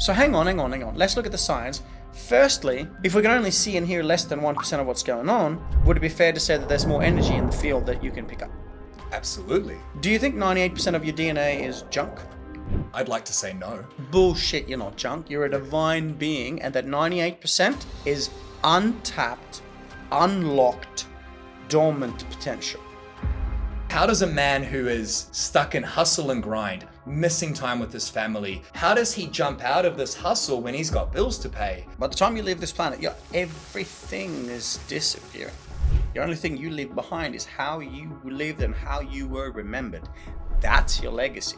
So hang on. Let's look at the science. Firstly, if we can only see and hear less than 1% of what's going on, would it be fair to say that there's more energy in the field that you can pick up? Absolutely. Do you think 98% of your DNA is junk? I'd like to say no. Bullshit, you're not junk. You're a divine being, and that 98% is untapped, unlocked, dormant potential. How does a man who is stuck in hustle and grind, missing time with his family, how does he jump out of this hustle when he's got bills to pay? By the time you leave this planet, everything is disappearing. The only thing you leave behind is how you lived and how you were remembered. That's your legacy.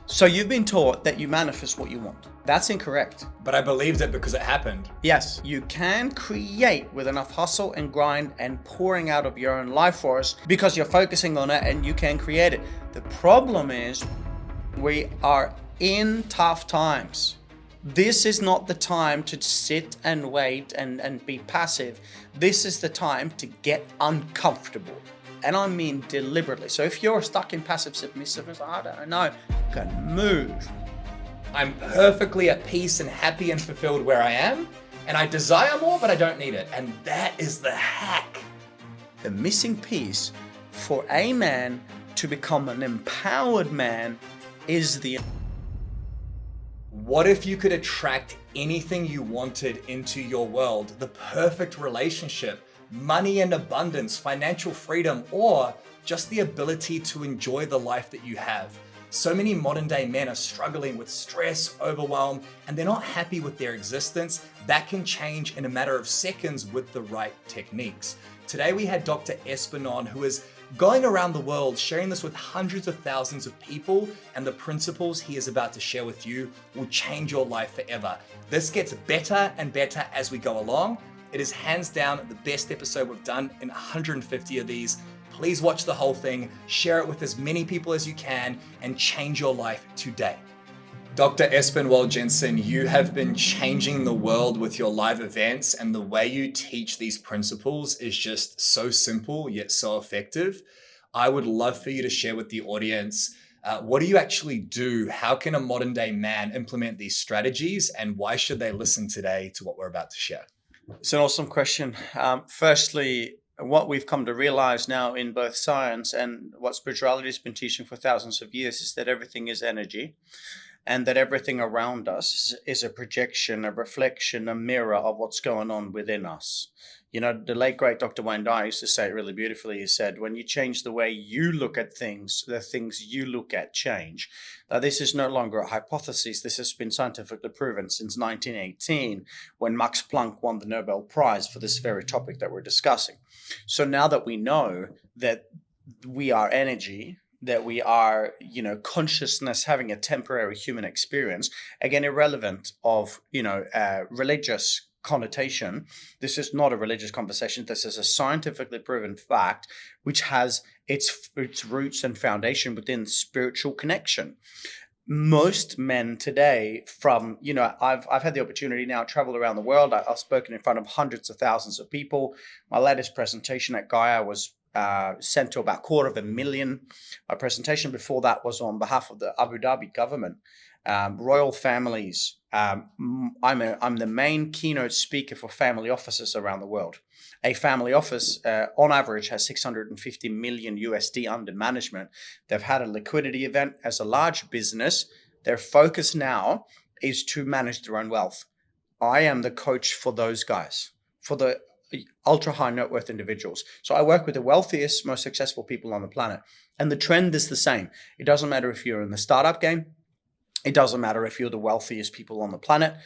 So you've been taught that you manifest what you want. That's incorrect. But I believed it because it happened. Yes, you can create with enough hustle and grind and pouring out of your own life force because you're focusing on it, and you can create it. The problem is we are in tough times. This is not the time to sit and wait and be passive. This is the time to get uncomfortable. And I mean deliberately. So if you're stuck in passive submissiveness, I don't know, you can move. I'm perfectly at peace and happy and fulfilled where I am, and I desire more, but I don't need it. And that is the hack. The missing piece for a man to become an empowered man is the... What if you could attract anything you wanted into your world? The perfect relationship, money and abundance, financial freedom, or just the ability to enjoy the life that you have. So many modern day men are struggling with stress, overwhelm, and they're not happy with their existence. That can change in a matter of seconds with the right techniques. Today we had Dr. Espen on, who is going around the world sharing this with hundreds of thousands of people, and the principles he is about to share with you will change your life forever. This gets better and better as we go along. It is hands down the best episode we've done in 150 of these. Please watch the whole thing, share it with as many people as you can, and change your life today. Dr. Espen Jensen, you have been changing the world with your live events, and the way you teach these principles is just so simple yet so effective. I would love for you to share with the audience, what do you actually do? How can a modern day man implement these strategies, and why should they listen today to what we're about to share? It's an awesome question. Firstly, what we've come to realize now in both science and what spirituality has been teaching for thousands of years is that everything is energy, and that everything around us is a projection, a reflection, a mirror of what's going on within us. You know, the late great Dr. Wayne Dyer used to say it really beautifully. He said, when you change the way you look at things, the things you look at change. Now, this is no longer a hypothesis. This has been scientifically proven since 1918, when Max Planck won the Nobel Prize for this very topic that we're discussing. So now that we know that we are energy, that we are, consciousness having a temporary human experience, again, irrelevant of, religious connotation. This is not a religious conversation. This is a scientifically proven fact, which has its roots and foundation within spiritual connection. Most men today I've had the opportunity now to travel around the world. I've spoken in front of hundreds of thousands of people. My latest presentation at Gaia was sent to about 250,000. My presentation before that was on behalf of the Abu Dhabi government, royal families. I'm the main keynote speaker for family offices around the world. A family office, on average, has 650 million USD under management. They've had a liquidity event as a large business. Their focus now is to manage their own wealth. I am the coach for those guys, for the ultra high net worth individuals. So I work with the wealthiest, most successful people on the planet. And the trend is the same. It doesn't matter if you're in the startup game. It doesn't matter if you're the wealthiest people on the planet.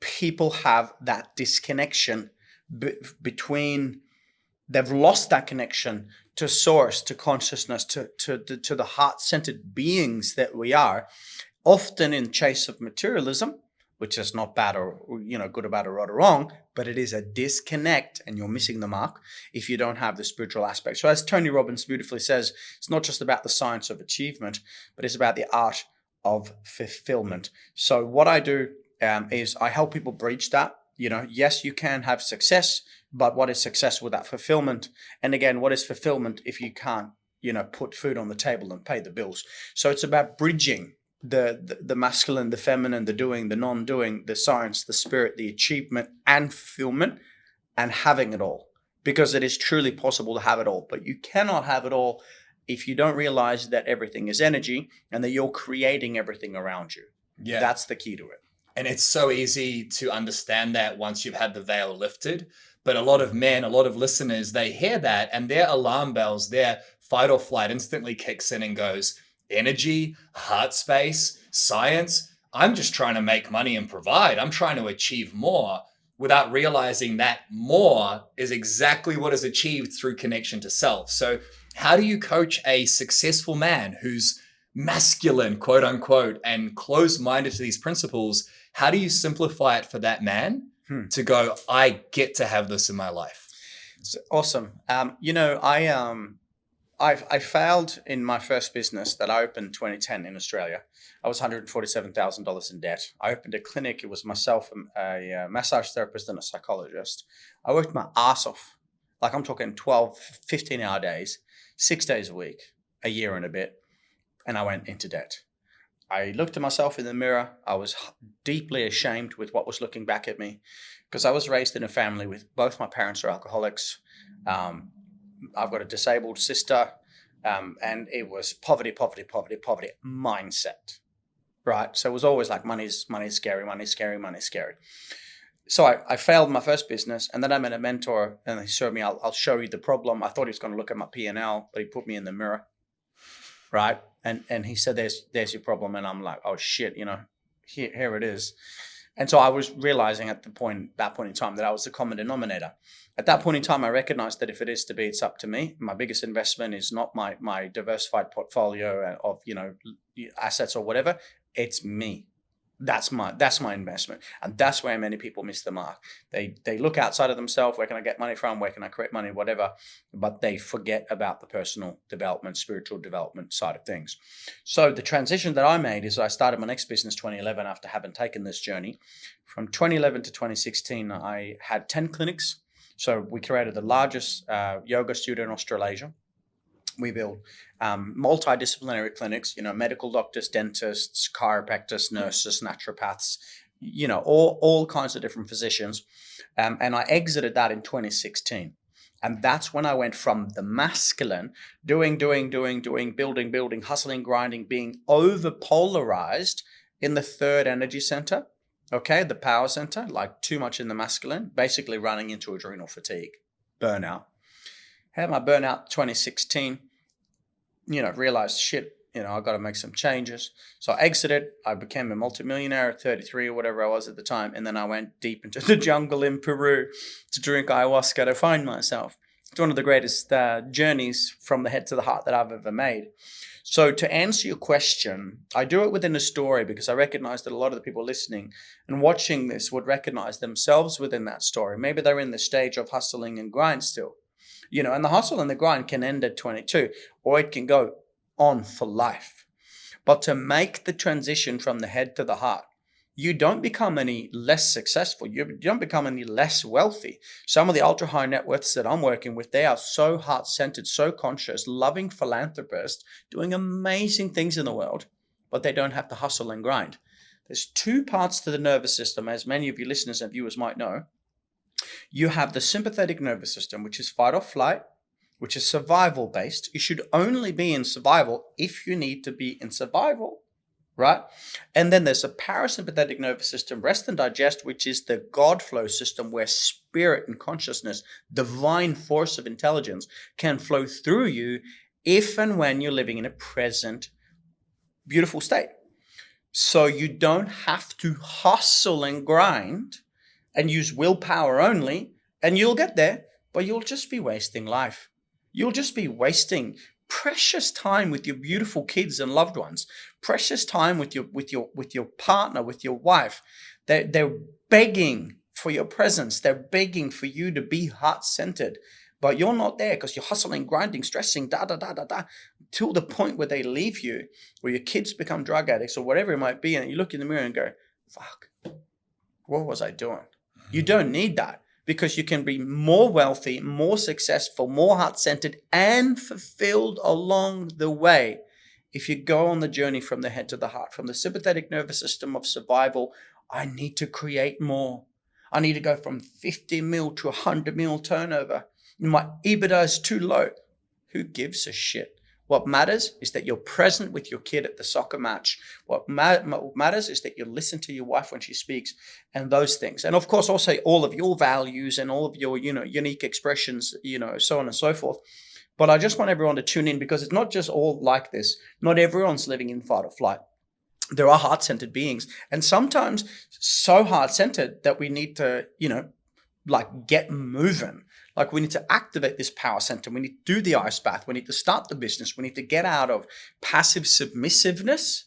People have that disconnection between, they've lost that connection to source, to consciousness, to the heart-centered beings that we are, often in chase of materialism, which is not bad or, good or bad or right or wrong, but it is a disconnect, and you're missing the mark if you don't have the spiritual aspect. So as Toni Robbins beautifully says, it's not just about the science of achievement, but it's about the art of fulfillment. So what I do is I help people breach that. Yes, you can have success, but what is success without fulfillment? And again, what is fulfillment if you can't, put food on the table and pay the bills? So it's about bridging the masculine, the feminine, the doing, the non-doing, the science, the spirit, the achievement and fulfillment, and having it all, because it is truly possible to have it all. But you cannot have it all if you don't realize that everything is energy and that you're creating everything around you. Yeah. That's the key to it. And it's so easy to understand that once you've had the veil lifted. But a lot of men, a lot of listeners, they hear that and their alarm bells, their fight or flight instantly kicks in and goes, energy, heart space, science. I'm just trying to make money and provide. I'm trying to achieve more, without realizing that more is exactly what is achieved through connection to self. So how do you coach a successful man who's masculine, quote unquote, and closed-minded to these principles? How do you simplify it for that man to go, I get to have this in my life? It's awesome. I failed in my first business that I opened 2010 in Australia. I was $147,000 in debt. I opened a clinic. It was myself, a massage therapist and a psychologist. I worked my ass off. Like I'm talking 12, 15-hour days, 6 days a week, a year and a bit. And I went into debt. I looked at myself in the mirror. I was deeply ashamed with what was looking back at me, because I was raised in a family with both my parents are alcoholics. I've got a disabled sister, and it was poverty mindset, right? So it was always like money's scary, money's scary, money's scary. So I failed my first business, and then I met a mentor, and he showed me, I'll show you the problem. I thought he was going to look at my P&L, but he put me in the mirror, right? And he said, there's your problem. And I'm like, oh shit, here it is. And so I was realizing at that point in time that I was the common denominator. At that point in time, I recognized that if it is to be, it's up to me. My biggest investment is not my diversified portfolio of, assets or whatever. It's me. That's my investment. And that's where many people miss the mark. They look outside of themselves. Where can I get money from? Where can I create money? Whatever. But they forget about the personal development, spiritual development side of things. So the transition that I made is I started my next business 2011 after having taken this journey. From 2011 to 2016, I had 10 clinics. So we created the largest yoga studio in Australasia. We build multidisciplinary clinics, medical doctors, dentists, chiropractors, nurses, naturopaths, all kinds of different physicians. And I exited that in 2016. And that's when I went from the masculine, doing, building, hustling, grinding, being over-polarized in the third energy center, okay, the power center, like too much in the masculine, basically running into adrenal fatigue, burnout. Had my burnout 2016, realized shit, I got to make some changes. So I exited. I became a multimillionaire at 33 or whatever I was at the time. And then I went deep into the jungle in Peru to drink ayahuasca to find myself. It's one of the greatest journeys from the head to the heart that I've ever made. So to answer your question, I do it within a story because I recognize that a lot of the people listening and watching this would recognize themselves within that story. Maybe they're in the stage of hustling and grind still. And the hustle and the grind can end at 22, or it can go on for life. But to make the transition from the head to the heart, you don't become any less successful. You don't become any less wealthy. Some of the ultra high net worths that I'm working with, they are so heart-centered, so conscious, loving philanthropists, doing amazing things in the world, but they don't have to hustle and grind. There's two parts to the nervous system, as many of you listeners and viewers might know. You have the sympathetic nervous system, which is fight or flight, which is survival based. You should only be in survival if you need to be in survival, right? And then there's a parasympathetic nervous system, rest and digest, which is the God flow system where spirit and consciousness, divine force of intelligence can flow through you if and when you're living in a present, beautiful state. So you don't have to hustle and grind and use willpower only, and you'll get there, but you'll just be wasting life. You'll just be wasting precious time with your beautiful kids and loved ones, precious time with your partner, with your wife. They're begging for your presence. They're begging for you to be heart-centered, but you're not there because you're hustling, grinding, stressing, till the point where they leave you, where your kids become drug addicts or whatever it might be, and you look in the mirror and go, fuck, what was I doing? You don't need that, because you can be more wealthy, more successful, more heart-centered, and fulfilled along the way if you go on the journey from the head to the heart, from the sympathetic nervous system of survival, I need to create more. I need to go from 50 mil to 100 mil turnover. My EBITDA is too low. Who gives a shit? What matters is that you're present with your kid at the soccer match. What matters is that you listen to your wife when she speaks, and those things. And of course, also all of your values and all of your, unique expressions, so on and so forth. But I just want everyone to tune in, because it's not just all like this. Not everyone's living in fight or flight. There are heart-centered beings, and sometimes so heart-centered that we need to, get moving. Like, we need to activate this power center. We need to do the ice bath. We need to start the business. We need to get out of passive submissiveness,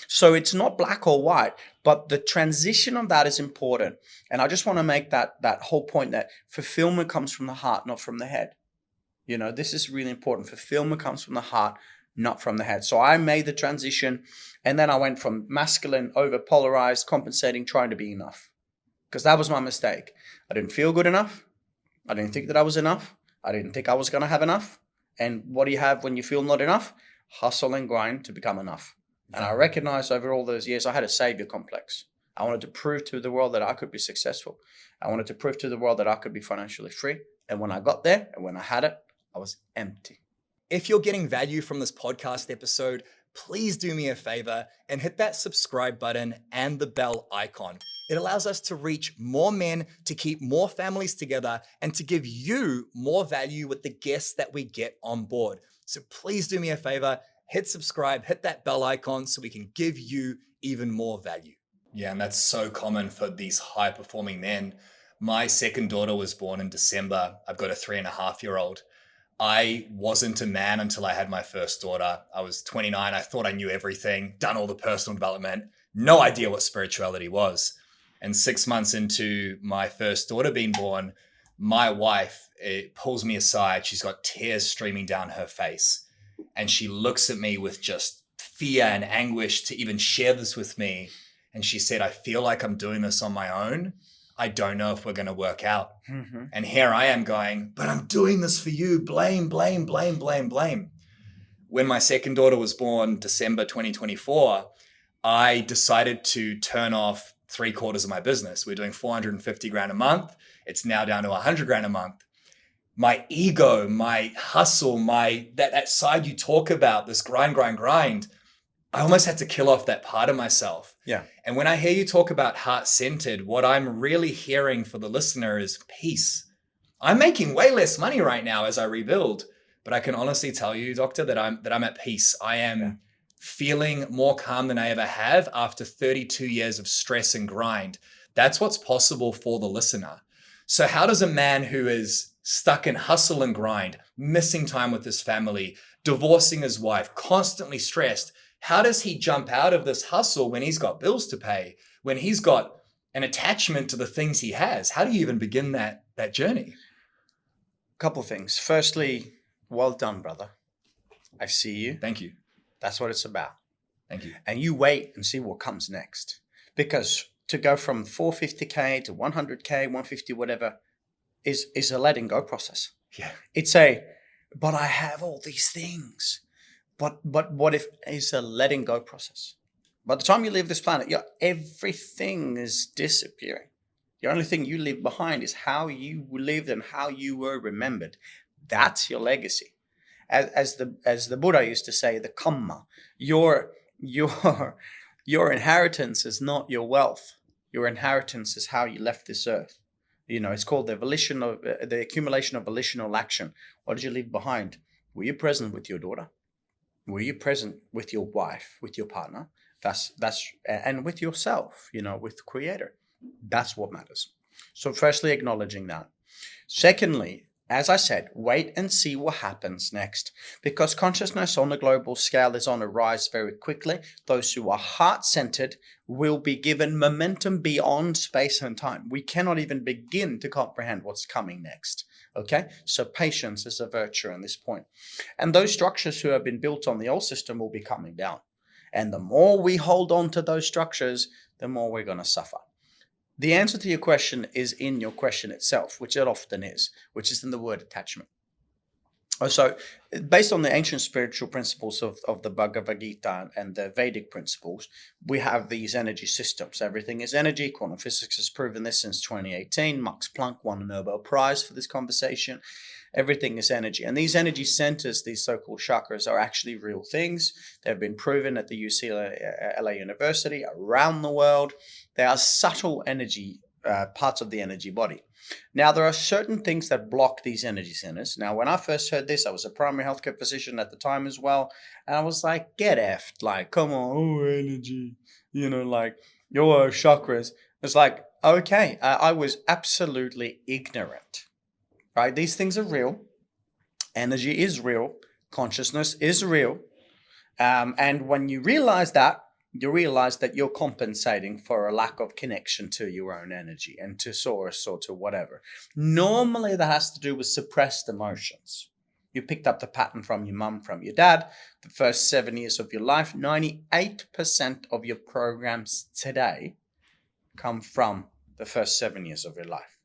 So it's not black or white, but the transition of that is important. And I just want to make that whole point that fulfillment comes from the heart, not from the head. This is really important. Fulfillment comes from the heart, not from the head. So I made the transition, and then I went from masculine, over polarized, compensating, trying to be enough. Because that was my mistake. I didn't feel good enough. I didn't think that I was enough. I didn't think I was going to have enough. And what do you have when you feel not enough? Hustle and grind to become enough. And I recognized over all those years, I had a savior complex. I wanted to prove to the world that I could be successful. I wanted to prove to the world that I could be financially free. And when I got there and when I had it, I was empty. If you're getting value from this podcast episode, please do me a favor and hit that subscribe button and the bell icon. It allows us to reach more men, to keep more families together, and to give you more value with the guests that we get on board. So please do me a favor, hit subscribe, hit that bell icon so we can give you even more value. Yeah, and that's so common for these high-performing men. My second daughter was born in December. I've got a 3.5-year-old. I wasn't a man until I had my first daughter. I was 29. I thought I knew everything, done all the personal development, no idea what spirituality was. And 6 months into my first daughter being born, my wife pulls me aside. She's got tears streaming down her face. And she looks at me with just fear and anguish to even share this with me. And she said, I feel like I'm doing this on my own. I don't know if we're going to work out. Mm-hmm. And here I am going, but I'm doing this for you. Blame, blame, blame, blame, blame. When my second daughter was born, December 2024, I decided to turn off 3/4 of my business. We're doing 450 grand a month. It's now down to 100 grand a month. My ego, my hustle, that side you talk about, this grind, I almost had to kill off that part of myself. Yeah. And when I hear you talk about heart-centered, what I'm really hearing for the listener is peace. I'm making way less money right now as I rebuild, but I can honestly tell you, doctor, that I'm at peace. I am feeling more calm than I ever have after 32 years of stress and grind. That's what's possible for the listener. So how does a man who is stuck in hustle and grind, missing time with his family, divorcing his wife, constantly stressed, how does he jump out of this hustle when he's got bills to pay, when he's got an attachment to the things he has? How do you even begin that journey? Couple of things. Firstly, well done, brother. I see you. Thank you. That's what it's about. Thank you. And you wait and see what comes next. Because to go from 450K to 100K, 150, whatever, is a letting go process. Yeah. It's but I have all these things. But what if it's a letting go process? By the time you leave this planet, everything is disappearing. The only thing you leave behind is how you lived and how you were remembered. That's your legacy. As the Buddha used to say, the kamma, your inheritance is not your wealth. Your inheritance is how you left this earth. It's called the accumulation of volitional action. What did you leave behind? Were you present with your daughter? Were you present with your wife, with your partner? That's and with yourself, with the Creator. That's what matters. So firstly, acknowledging that. Secondly, as I said, wait and see what happens next, because consciousness on a global scale is on a rise very quickly. Those who are heart-centered will be given momentum beyond space and time. We cannot even begin to comprehend what's coming next. Okay, so patience is a virtue in this point. And those structures who have been built on the old system will be coming down. And the more we hold on to those structures, the more we're going to suffer. The answer to your question is in your question itself, which it often is, which is in the word attachment. So, based on the ancient spiritual principles of the Bhagavad Gita and the Vedic principles, we have these energy systems. Everything is energy. Quantum physics has proven this since 2018. Max Planck won a Nobel Prize for this conversation. Everything is energy. And these energy centers, these so-called chakras, are actually real things. They've been proven at the UCLA University, around the world. They are subtle energy parts of the energy body. Now, there are certain things that block these energy centers. Now, when I first heard this, I was a primary healthcare physician at the time as well. And I was like, get effed. Like, come on, oh, energy. Like, your chakras. It's like, okay, I was absolutely ignorant. Right? These things are real. Energy is real. Consciousness is real. And when you realize that, you realize that you're compensating for a lack of connection to your own energy and to source or to whatever. Normally, that has to do with suppressed emotions. You picked up the pattern from your mum, from your dad. The first 7 years of your life, 98% of your programs today come from the first 7 years of your life.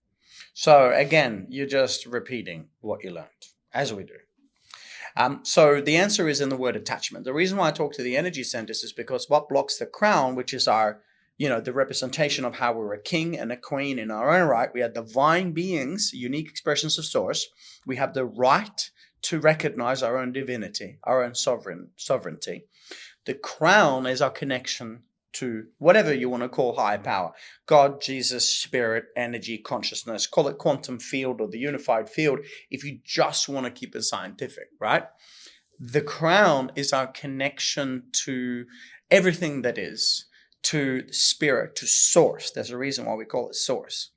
So again, you're just repeating what you learned, as we do. So the answer is in the word attachment. The reason why I talk to the energy centers is because what blocks the crown, which is our, the representation of how we're a king and a queen in our own right. We are divine beings, unique expressions of source. We have the right to recognize our own divinity, our own sovereignty. The crown is our connection to whatever you want to call higher power. God, Jesus, spirit, energy, consciousness, call it quantum field or the unified field if you just want to keep it scientific, right? The crown is our connection to everything that is, to spirit, to source. There's a reason why we call it source.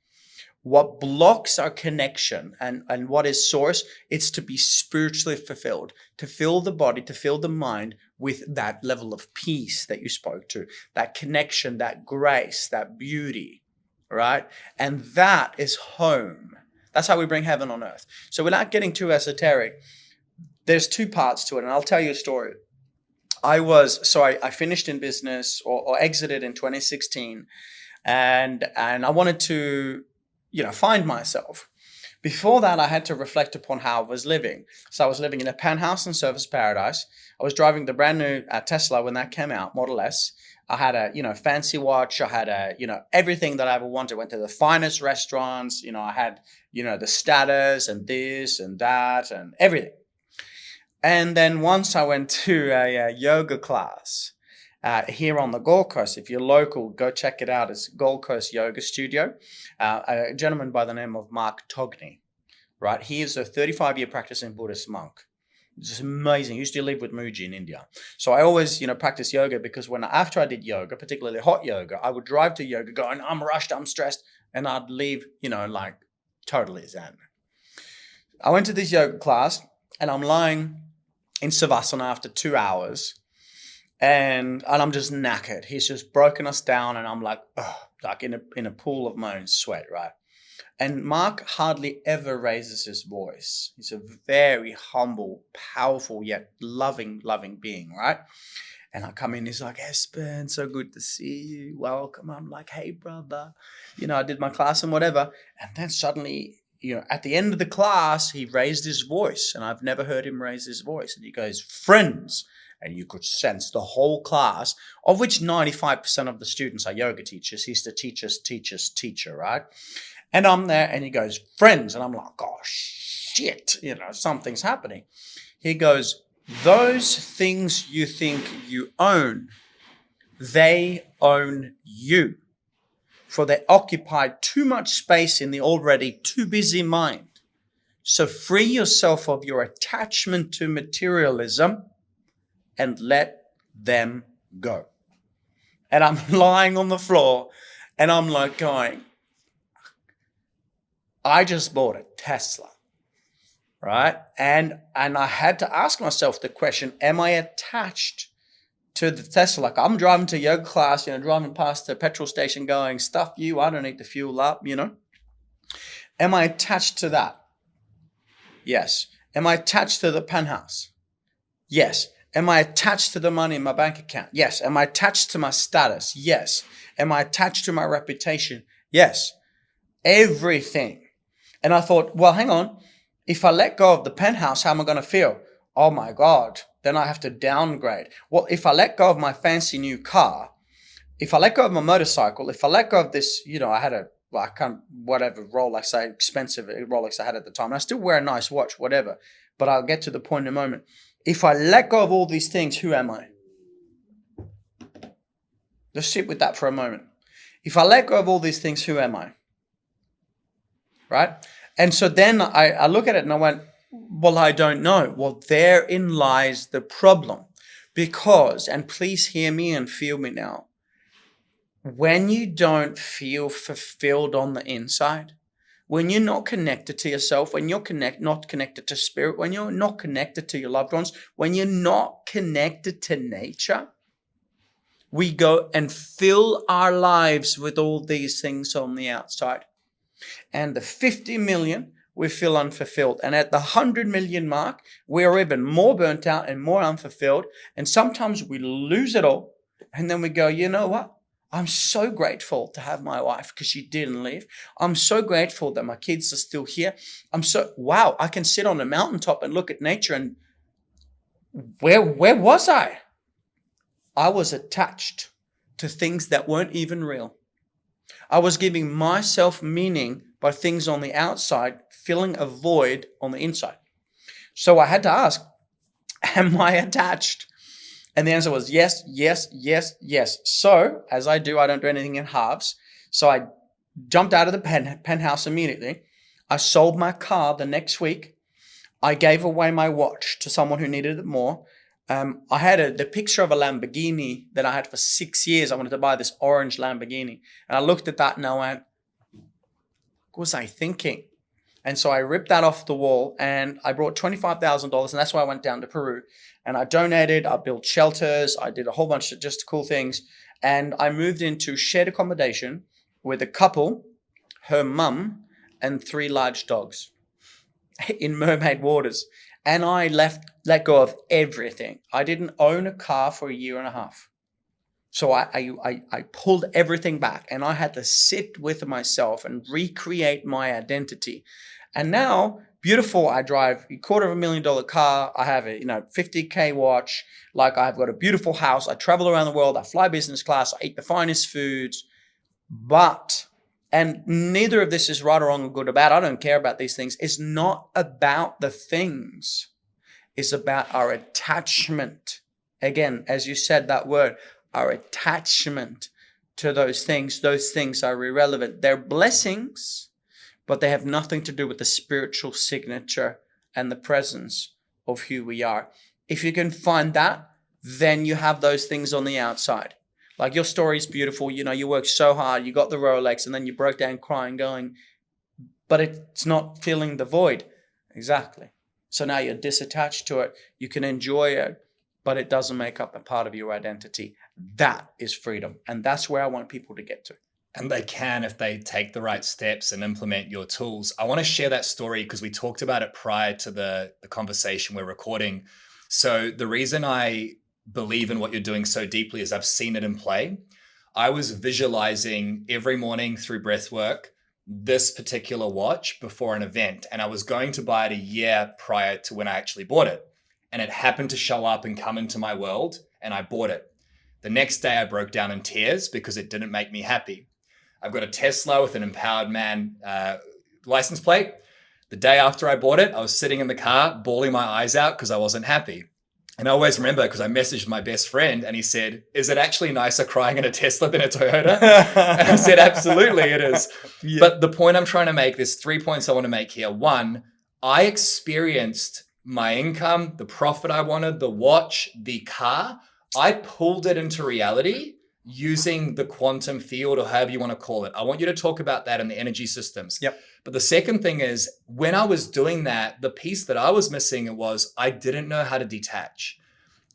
What blocks our connection and what is source, it's to be spiritually fulfilled, to fill the body, to fill the mind with that level of peace that you spoke to, that connection, that grace, that beauty, right? And that is home. That's how we bring heaven on earth. So without getting too esoteric, there's two parts to it, and I'll tell you a story. I finished in business or exited in 2016, and I wanted to find myself. Before that, I had to reflect upon how I was living. So I was living in a penthouse in Surfers Paradise. I was driving the brand new Tesla when that came out, Model S. I had a, fancy watch. I had everything that I ever wanted. Went to the finest restaurants. I had, the status and this and that and everything. And then once I went to a yoga class here on the Gold Coast. If you're local, go check it out. It's Gold Coast Yoga Studio. A gentleman by the name of Mark Togni, right? He is a 35-year practicing Buddhist monk. It's amazing. He used to live with Muji in India. So I always, practice yoga because after I did yoga, particularly hot yoga, I would drive to yoga going, I'm rushed, I'm stressed. And I'd leave, totally zen. I went to this yoga class and I'm lying in Savasana after 2 hours. And I'm just knackered. He's just broken us down, and I'm like, like in a pool of my own sweat, right? And Mark hardly ever raises his voice. He's a very humble, powerful, yet loving being, right? And I come in, he's like, Espen, so good to see you. Welcome. I'm like, hey, brother. I did my class and whatever. And then suddenly, at the end of the class, he raised his voice, and I've never heard him raise his voice. And he goes, friends. And you could sense the whole class, of which 95% of the students are yoga teachers. He's the teacher's teacher, right? And I'm there and he goes, friends. And I'm like, oh, shit, something's happening. He goes, those things you think you own, they own you. For they occupy too much space in the already too busy mind. So free yourself of your attachment to materialism and let them go. And I'm lying on the floor and I'm like going, I just bought a Tesla, right? And I had to ask myself the question, am I attached to the Tesla? Like I'm driving to yoga class, driving past the petrol station going, stuff you, I don't need to fuel up, Am I attached to that? Yes. Am I attached to the penthouse? Yes. Am I attached to the money in my bank account? Yes. Am I attached to my status? Yes. Am I attached to my reputation? Yes. Everything. And I thought, well, hang on. If I let go of the penthouse, how am I going to feel? Oh my God, then I have to downgrade. Well, if I let go of my fancy new car, if I let go of my motorcycle, if I let go of this, I had I can't, whatever Rolex, expensive Rolex I had at the time, and I still wear a nice watch, whatever, but I'll get to the point in a moment. If I let go of all these things, who am I? Just sit with that for a moment. If I let go of all these things, who am I? Right? And so then I look at it and I went, well, I don't know. Well, therein lies the problem. Because, and please hear me and feel me now, when you don't feel fulfilled on the inside, when you're not connected to yourself, when you're not connected to spirit, when you're not connected to your loved ones, when you're not connected to nature, we go and fill our lives with all these things on the outside. And the 50 million, we feel unfulfilled. And at the 100 million mark, we're even more burnt out and more unfulfilled. And sometimes we lose it all. And then we go, you know what? I'm so grateful to have my wife because she didn't leave. I'm so grateful that my kids are still here. Wow, I can sit on a mountaintop and look at nature. And where was I? I was attached to things that weren't even real. I was giving myself meaning by things on the outside, filling a void on the inside. So I had to ask, am I attached? And the answer was yes, yes, yes, yes. So as I don't do anything in halves. So I jumped out of the penthouse immediately. I sold my car the next week. I gave away my watch to someone who needed it more. I had the picture of a Lamborghini that I had for 6 years. I wanted to buy this orange Lamborghini. And I looked at that and I went, what was I thinking? And so I ripped that off the wall and I brought $25,000. And that's why I went down to Peru. And I donated, I built shelters. I did a whole bunch of just cool things. And I moved into shared accommodation with a couple, her mum, and 3 large dogs in mermaid waters. And I let go of everything. I didn't own a car for a year and a half. So I pulled everything back and I had to sit with myself and recreate my identity. And now, beautiful, I drive a $250,000 car. I have a 50K watch. Like I've got a beautiful house. I travel around the world. I fly business class. I eat the finest foods. And neither of this is right or wrong or good or bad. I don't care about these things. It's not about the things. It's about our attachment. Again, as you said that word, our attachment to those things. Those things are irrelevant. They're blessings, but they have nothing to do with the spiritual signature and the presence of who we are. If you can find that, then you have those things on the outside. Like your story is beautiful. You worked so hard, you got the Rolex, and then you broke down crying going, but it's not filling the void. Exactly. So now you're disattached to it. You can enjoy it, but it doesn't make up a part of your identity. That is freedom. And that's where I want people to get to. And they can if they take the right steps and implement your tools. I want to share that story because we talked about it prior to the conversation we're recording. So the reason I believe in what you're doing so deeply is I've seen it in play. I was visualizing every morning through breath work this particular watch before an event, and I was going to buy it a year prior to when I actually bought it. And it happened to show up and come into my world, and I bought it. The next day I broke down in tears because it didn't make me happy. I've got a Tesla with an Empowered Man license plate. The day after I bought it, I was sitting in the car, bawling my eyes out because I wasn't happy. And I always remember because I messaged my best friend and he said, is it actually nicer crying in a Tesla than a Toyota? And I said, absolutely it is. Yeah. But the point I'm trying to make, there's 3 points I want to make here. 1, I experienced my income, the profit I wanted, the watch, the car. I pulled it into reality using the quantum field or however you want to call it. I want you to talk about that in the energy systems. Yep. But the second thing is when I was doing that, the piece that I was missing was I didn't know how to detach.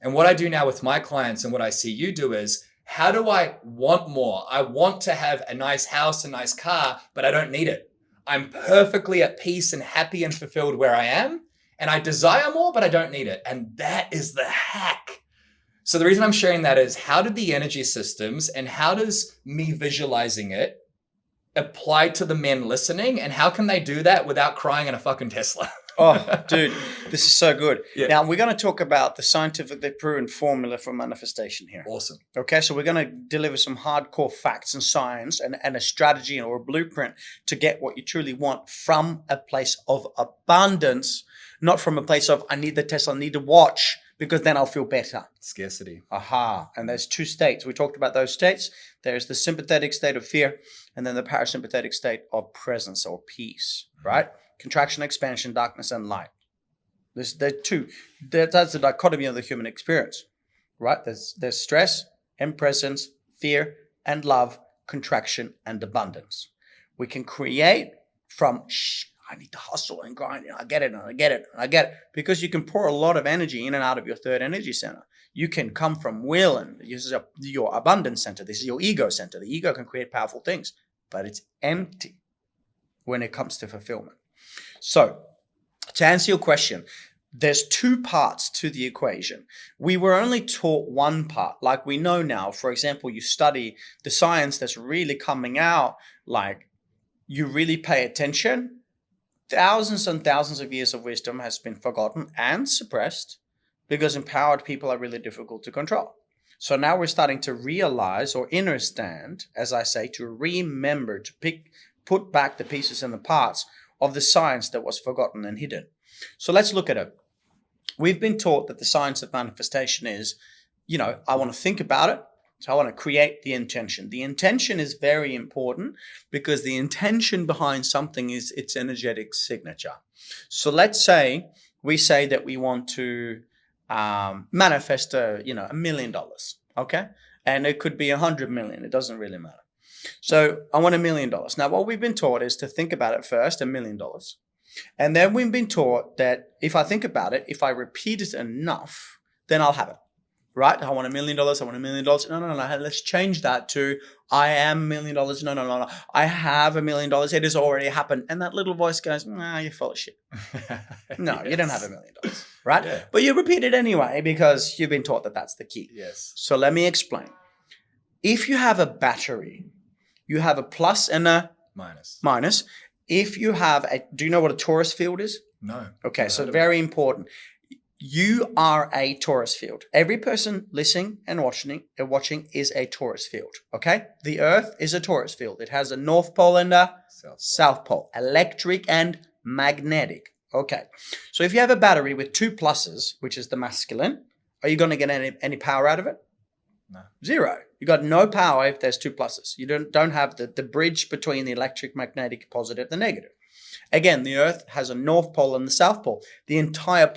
And what I do now with my clients and what I see you do is, how do I want more? I want to have a nice house, a nice car, but I don't need it. I'm perfectly at peace and happy and fulfilled where I am. And I desire more, but I don't need it. And that is the hack. So the reason I'm sharing that is, how did the energy systems and how does me visualizing it apply to the men listening? And how can they do that without crying in a fucking Tesla? Oh, dude, this is so good. Yeah. Now, we're going to talk about the scientifically proven formula for manifestation here. Awesome. Okay, so we're going to deliver some hardcore facts and science and a strategy or a blueprint to get what you truly want from a place of abundance, not from a place of, I need the Tesla, I need to watch because then I'll feel better. Scarcity. Aha. And there's two states. We talked about those states. There's the sympathetic state of fear and then the parasympathetic state of presence or peace, right? Contraction, expansion, darkness, and light. That's the dichotomy of the human experience, right? There's stress and presence, fear and love, contraction and abundance. We can create from, I need to hustle and grind. I get it, and I get it, and I get it. Because you can pour a lot of energy in and out of your third energy center. You can come from will, and this is your abundance center. This is your ego center. The ego can create powerful things, but it's empty when it comes to fulfillment. So, to answer your question, there's two parts to the equation. We were only taught one part. Like we know now, for example, you study the science that's really coming out, like you really pay attention. Thousands and thousands of years of wisdom has been forgotten and suppressed because empowered people are really difficult to control. So now we're starting to realize or understand, as I say, to remember, to put back the pieces and the parts of the science that was forgotten and hidden. So let's look at it. We've been taught that the science of manifestation is, I want to think about it. So I want to create the intention. The intention is very important because the intention behind something is its energetic signature. So let's say we say that we want to manifest $1 million, okay? And it could be 100 million. It doesn't really matter. So I want $1 million. Now, what we've been taught is to think about it first, $1 million. And then we've been taught that if I think about it, if I repeat it enough, then I'll have it, right? I want $1 million. I want $1 million. No. Let's change that to I am $1 million. No. I have $1 million. It has already happened. And that little voice goes, nah, you're full of shit. No, yes. You don't have $1 million, right? Yeah. But you repeat it anyway because you've been taught that that's the key. Yes. So let me explain. If you have a battery, you have a plus and a minus. If you have do you know what a torus field is? No. Okay, so very important. You are a torus field. Every person listening and watching is a torus field. Okay? The Earth is a torus field. It has a north pole and a south pole. Electric and magnetic. Okay. So if you have a battery with two pluses, which is the masculine, are you going to get any power out of it? No. Zero. You got no power if there's two pluses. You don't have the bridge between the electric, magnetic, positive, the negative. Again, the Earth has a north pole and the south pole. The entire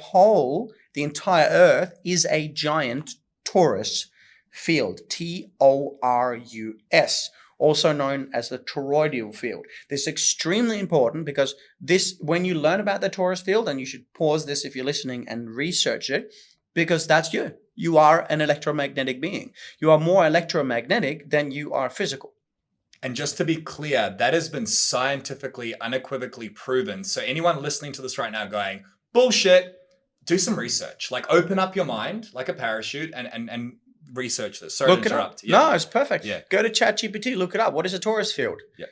Earth is a giant torus field, Torus, also known as the toroidal field. This is extremely important because when you learn about the torus field, and you should pause this if you're listening and research it, because that's you. You are an electromagnetic being. You are more electromagnetic than you are physical. And just to be clear, that has been scientifically, unequivocally proven. So anyone listening to this right now going, bullshit, do some research. Like open up your mind like a parachute and research this. Sorry to interrupt. Yeah. No, it's perfect. Yeah. Go to ChatGPT, look it up. What is a torus field? Yeah.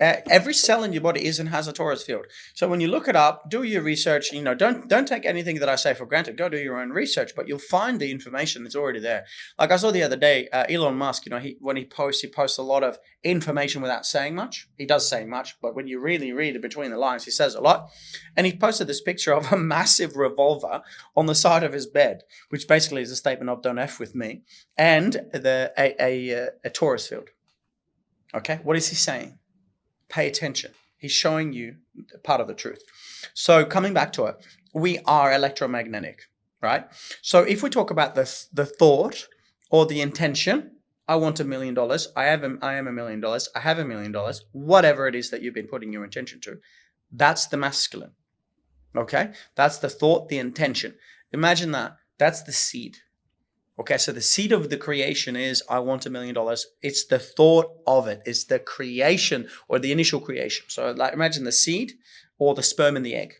Every cell in your body is and has a torus field. So when you look it up, do your research. Don't take anything that I say for granted. Go do your own research, but you'll find the information that's already there. Like I saw the other day, Elon Musk. When he posts a lot of information without saying much. He does say much, but when you really read it between the lines, he says a lot. And he posted this picture of a massive revolver on the side of his bed, which basically is a statement of "Don't F with me," and a torus field. Okay, what is he saying? Pay attention. He's showing you part of the truth. So coming back to it, we are electromagnetic, right? So if we talk about the thought or the intention, I want $1 million. I am $1 million. I have $1 million. Whatever it is that you've been putting your intention to, that's the masculine. Okay? That's the thought, the intention. Imagine that. That's the seed. Okay, so the seed of the creation is, I want $1 million. It's the thought of it. It's the creation or the initial creation. So like imagine the seed or the sperm and the egg.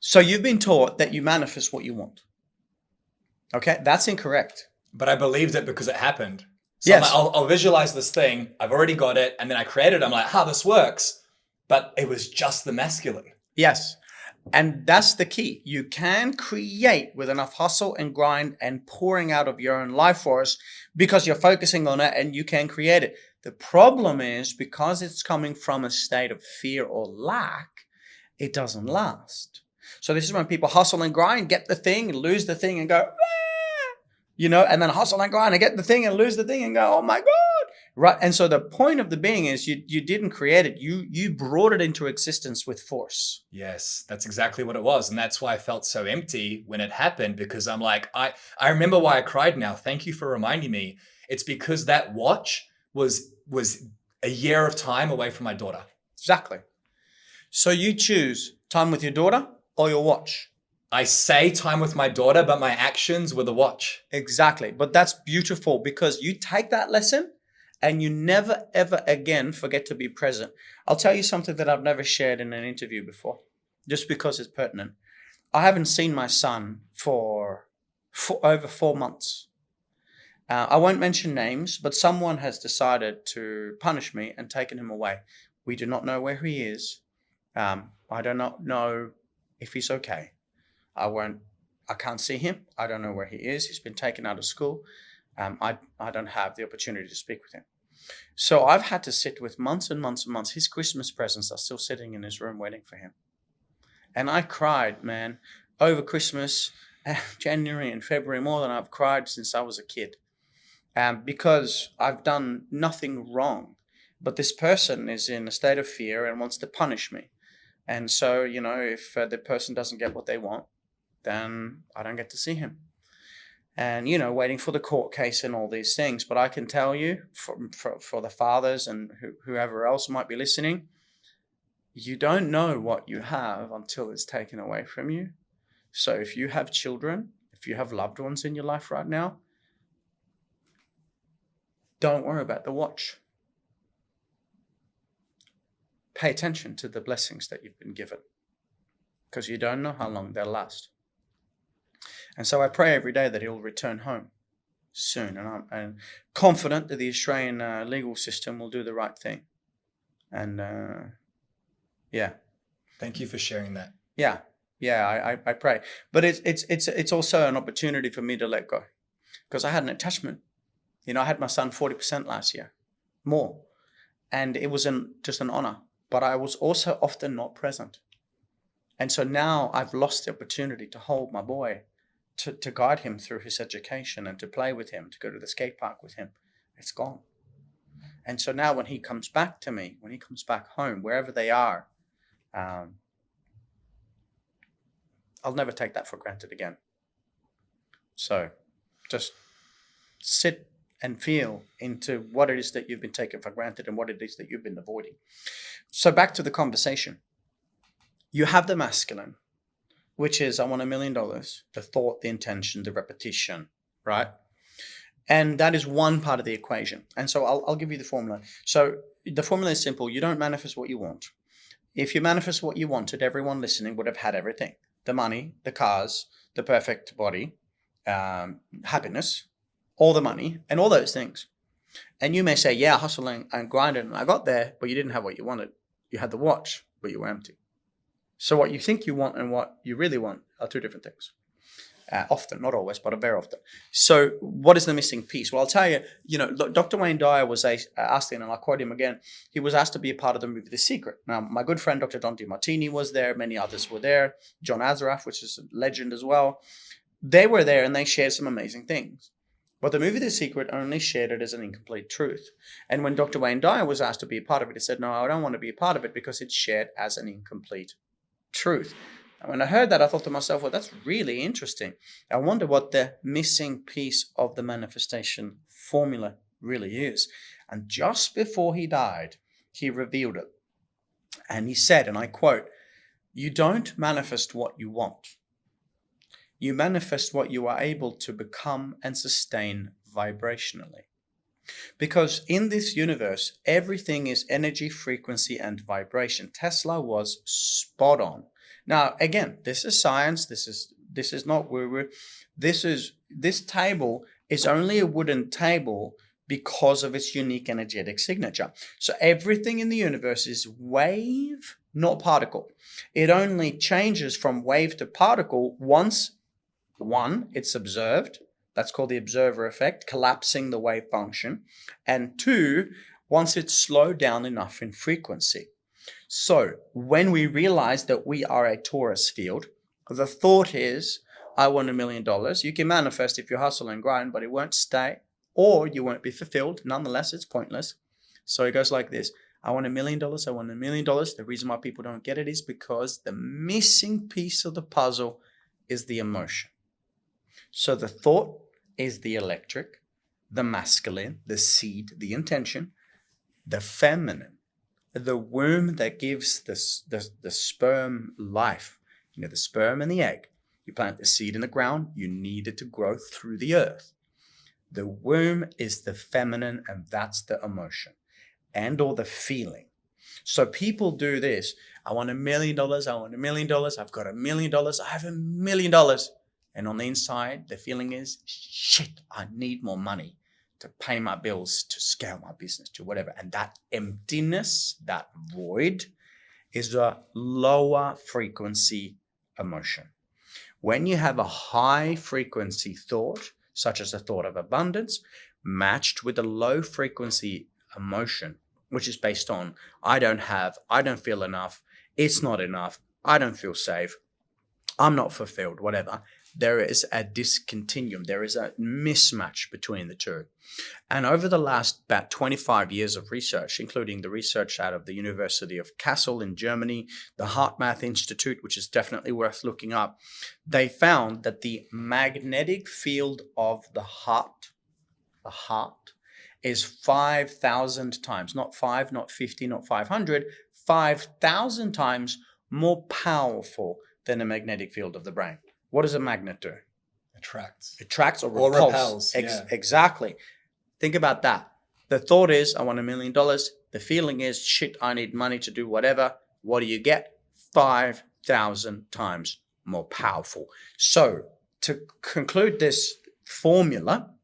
So you've been taught that you manifest what you want. Okay, that's incorrect. But I believed it because it happened. So yes. I'll visualize this thing. I've already got it. And then I created it. I'm like, this works. But it was just the masculine. Yes. And that's the key. You can create with enough hustle and grind and pouring out of your own life force because you're focusing on it, and you can create it. The problem is because it's coming from a state of fear or lack, it doesn't last. So this is when people hustle and grind, get the thing, lose the thing and go, and then hustle and grind and get the thing and lose the thing and go, oh my God. Right. And so the point of the being is you didn't create it. You brought it into existence with force. Yes, that's exactly what it was. And that's why I felt so empty when it happened, because I'm like, I remember why I cried now. Thank you for reminding me. It's because that watch was a year of time away from my daughter. Exactly. So you choose time with your daughter or your watch. I say time with my daughter, but my actions were the watch. Exactly. But that's beautiful because you take that lesson and you never, ever again forget to be present. I'll tell you something that I've never shared in an interview before, just because it's pertinent. I haven't seen my son for over 4 months. I won't mention names, but someone has decided to punish me and taken him away. We do not know where he is. I do not know if he's okay. I can't see him. I don't know where he is. He's been taken out of school. I don't have the opportunity to speak with him. So I've had to sit with months and months and months. His Christmas presents are still sitting in his room waiting for him. And I cried, man, over Christmas, January and February, more than I've cried since I was a kid. Because I've done nothing wrong. But this person is in a state of fear and wants to punish me. And so, if the person doesn't get what they want, then I don't get to see him. And, waiting for the court case and all these things. But I can tell you, for the fathers and whoever else might be listening, you don't know what you have until it's taken away from you. So if you have children, if you have loved ones in your life right now, don't worry about the watch. Pay attention to the blessings that you've been given, because you don't know how long they'll last. And so I pray every day that he'll return home soon. And I'm confident that the Australian legal system will do the right thing. And yeah. Thank you for sharing that. Yeah. I pray. But it's also an opportunity for me to let go, because I had an attachment. I had my son 40% last year, more. And it was just an honor. But I was also often not present. And so now I've lost the opportunity to hold my boy, to guide him through his education and to play with him, to go to the skate park with him. It's gone. And so now when he comes back to me, when he comes back home, wherever they are, I'll never take that for granted again. So just sit and feel into what it is that you've been taking for granted and what it is that you've been avoiding. So back to the conversation. You have the masculine, which is I want $1 million, the thought, the intention, the repetition, right? And that is one part of the equation. And so I'll give you the formula. So the formula is simple. You don't manifest what you want. If you manifest what you wanted, everyone listening would have had everything. The money, the cars, the perfect body, happiness, all the money, and all those things. And you may say, yeah, hustling and grinding, and I got there, but you didn't have what you wanted. You had the watch, but you were empty. So what you think you want and what you really want are two different things. Often, not always, but very often. So what is the missing piece? Well, I'll tell you, Dr. Wayne Dyer was asked, and I'll quote him again, he was asked to be a part of the movie The Secret. Now, my good friend, Dr. Don DiMartini was there. Many others were there. John Azaraf, which is a legend as well. They were there and they shared some amazing things. But the movie The Secret only shared it as an incomplete truth. And when Dr. Wayne Dyer was asked to be a part of it, he said, no, I don't want to be a part of it because it's shared as an incomplete truth. And when I heard that, I thought to myself, well, that's really interesting. I wonder what the missing piece of the manifestation formula really is. And just before he died, he revealed it. And he said, and I quote, you don't manifest what you want. You manifest what you are able to become and sustain vibrationally. Because in this universe, everything is energy, frequency, and vibration. Tesla was spot on. Now, again, this is science. This is not woo-woo. This table is only a wooden table because of its unique energetic signature. So everything in the universe is wave, not particle. It only changes from wave to particle once, one, it's observed. That's called the observer effect, collapsing the wave function. And two, once it's slowed down enough in frequency. So when we realize that we are a torus field, the thought is, I want $1 million. You can manifest if you hustle and grind, but it won't stay, or you won't be fulfilled. Nonetheless, it's pointless. So it goes like this. I want $1 million. I want $1 million. The reason why people don't get it is because the missing piece of the puzzle is the emotion. So the thought is the electric, the masculine, the seed, the intention, the feminine, the womb that gives the sperm life. You know, the sperm and the egg. You plant the seed in the ground, you need it to grow through the earth. The womb is the feminine, and that's the emotion and or the feeling. So people do this. I want $1 million. I want $1 million. I've got $1 million. I have $1 million. And on the inside, the feeling is, shit, I need more money to pay my bills, to scale my business, to whatever. And that emptiness, that void, is a lower frequency emotion. When you have a high frequency thought, such as the thought of abundance, matched with a low frequency emotion, which is based on, I don't have, I don't feel enough, it's not enough, I don't feel safe, I'm not fulfilled, whatever. There is a discontinuum. There is a mismatch between the two. And over the last about 25 years of research, including the research out of the University of Kassel in Germany, the Heart Math Institute, which is definitely worth looking up, they found that the magnetic field of the heart is 5,000 times, not 5, not 50, not 500, 5,000 times more powerful than the magnetic field of the brain. What does a magnet do? Attracts. Attracts or repels. Exactly. Think about that. The thought is, I want $1 million. The feeling is, shit, I need money to do whatever. What do you get? 5,000 times more powerful. So to conclude this formula,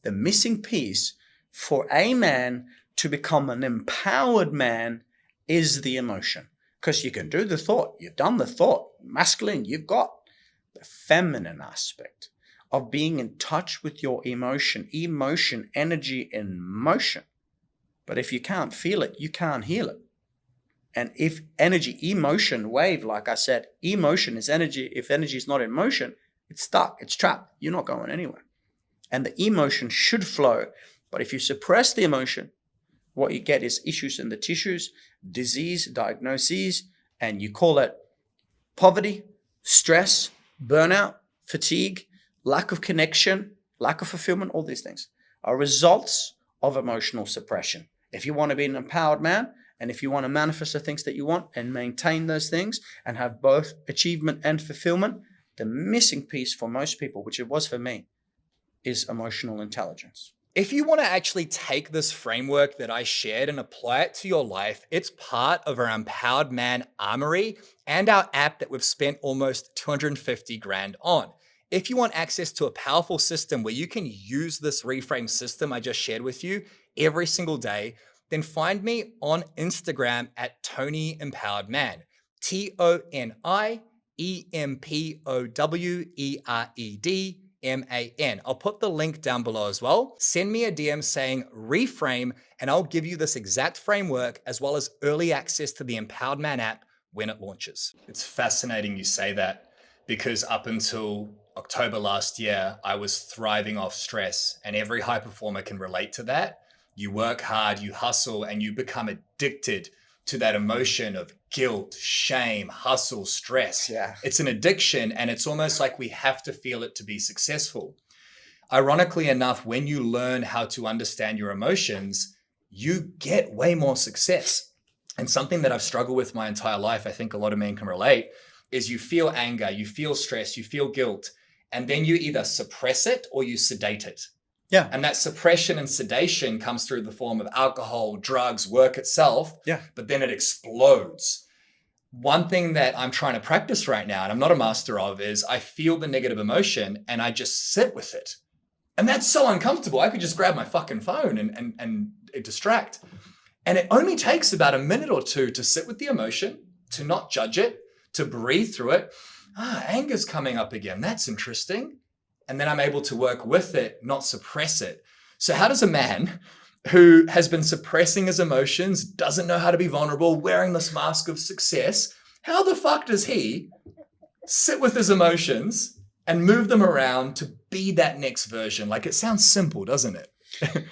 the missing piece for a man to become an empowered man is the emotion. Because you can do the thought. You've done the thought. Masculine, you've got the feminine aspect of being in touch with your emotion, energy in motion. But if you can't feel it, you can't heal it. And if energy, emotion, wave, like I said, emotion is energy. If energy is not in motion, it's stuck, it's trapped. You're not going anywhere. And the emotion should flow. But if you suppress the emotion, what you get is issues in the tissues, disease, diagnoses, and you call it poverty, stress, burnout, fatigue, lack of connection, lack of fulfillment. All these things are results of emotional suppression. If you want to be an empowered man, and if you want to manifest the things that you want and maintain those things and have both achievement and fulfillment, the missing piece for most people, which it was for me, is emotional intelligence. If you want to actually take this framework that I shared and apply it to your life, it's part of our Empowered Man Armory and our app that we've spent almost 250 grand on. If you want access to a powerful system where you can use this reframe system I just shared with you every single day, then find me on Instagram at Toni Empowered Man, ToniEmpowedMan. I'll put the link down below as well. Send me a DM saying reframe, and I'll give you this exact framework as well as early access to the Empowered Man app when it launches. It's fascinating you say that, because up until October last year, I was thriving off stress, and every high performer can relate to that. You work hard, you hustle, and you become addicted to that emotion of guilt, shame, hustle, stress. Yeah. It's an addiction, and it's almost like we have to feel it to be successful. Ironically enough, when you learn how to understand your emotions, you get way more success. And something that I've struggled with my entire life, I think a lot of men can relate, is you feel anger, you feel stress, you feel guilt, and then you either suppress it or you sedate it. Yeah. And that suppression and sedation comes through the form of alcohol, drugs, work itself. Yeah. But then it explodes. One thing that I'm trying to practice right now, and I'm not a master of, is I feel the negative emotion and I just sit with it. And that's so uncomfortable. I could just grab my fucking phone and distract. And it only takes about a minute or two to sit with the emotion, to not judge it, to breathe through it. Anger's coming up again. That's interesting. And then I'm able to work with it, not suppress it. So how does a man who has been suppressing his emotions, doesn't know how to be vulnerable, wearing this mask of success, how the fuck does he sit with his emotions and move them around to be that next version? Like, it sounds simple, doesn't it?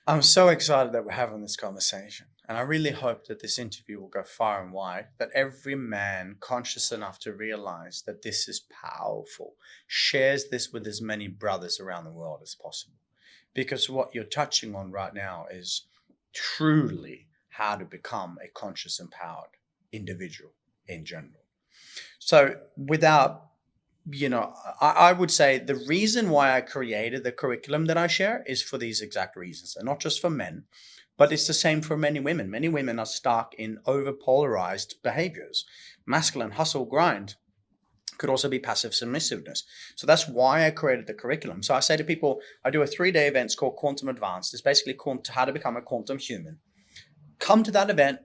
I'm so excited that we're having this conversation. And I really hope that this interview will go far and wide, that every man conscious enough to realize that this is powerful shares this with as many brothers around the world as possible. Because what you're touching on right now is truly how to become a conscious, empowered individual in general. So without, I would say the reason why I created the curriculum that I share is for these exact reasons, and not just for men, but it's the same for many women. Many women are stuck in overpolarized behaviors. Masculine hustle grind could also be passive submissiveness. So that's why I created the curriculum. So I say to people, I do a 3-day event called Quantum Advanced. It's basically how to become a quantum human. Come to that event,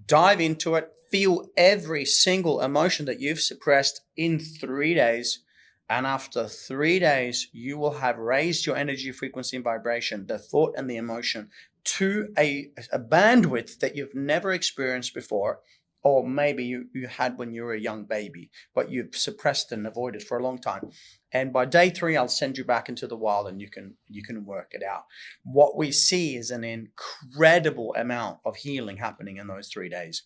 dive into it, feel every single emotion that you've suppressed in 3 days. And after 3 days, you will have raised your energy, frequency, and vibration, the thought and the emotion, to a bandwidth that you've never experienced before, or maybe you had when you were a young baby, but you've suppressed and avoided for a long time. And by day 3, I'll send you back into the wild and you can work it out. What we see is an incredible amount of healing happening in those 3 days.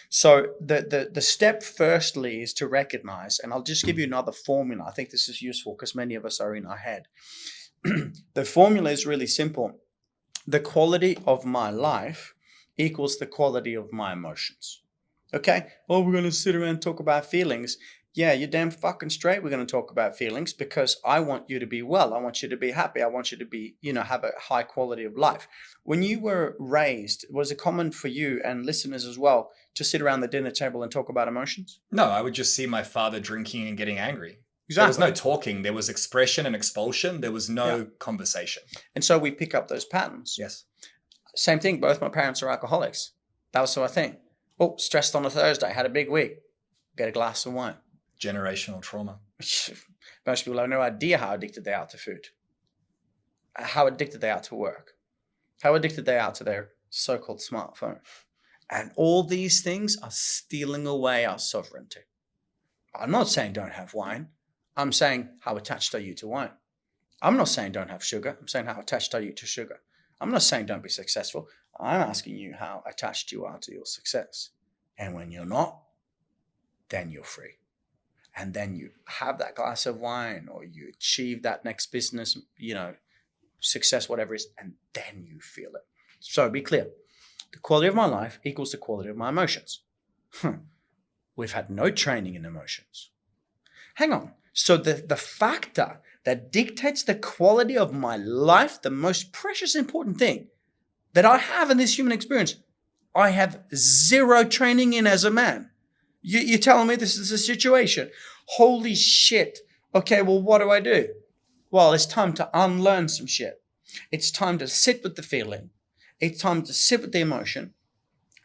So the step firstly is to recognize, and I'll just give you another formula. I think this is useful because many of us are in our head. The formula is really simple. The quality of my life equals the quality of my emotions. Okay? Oh, we're going to sit around and talk about feelings. Yeah, you're damn fucking straight. We're going to talk about feelings because I want you to be well. I want you to be happy. I want you to be, have a high quality of life. When you were raised, was it common for you and listeners as well to sit around the dinner table and talk about emotions? No, I would just see my father drinking and getting angry. Exactly. There was no talking. There was expression and expulsion. There was no conversation. And so we pick up those patterns. Yes. Same Same thing. Both my parents are alcoholics. That was sort of thing. Oh, stressed on a Thursday, had a big week. Get a glass of wine. Generational trauma. Most people have no idea how addicted they are to food, how addicted they are to work, how addicted they are to their so-called smartphone. And all these things are stealing away our sovereignty. I'm not saying don't have wine. I'm saying how attached are you to wine? I'm not saying don't have sugar. I'm saying how attached are you to sugar? I'm not saying don't be successful. I'm asking you how attached you are to your success. And when you're not, then you're free. And then you have that glass of wine or you achieve that next business, success, whatever it is, and then you feel it. So be clear. The quality of my life equals the quality of my emotions. We've had no training in emotions. Hang on. So the factor that dictates the quality of my life, the most precious, important thing that I have in this human experience, I have zero training in as a man. You're telling me this is a situation. Holy shit. Okay, well, what do I do? Well, it's time to unlearn some shit. It's time to sit with the feeling. It's time to sit with the emotion.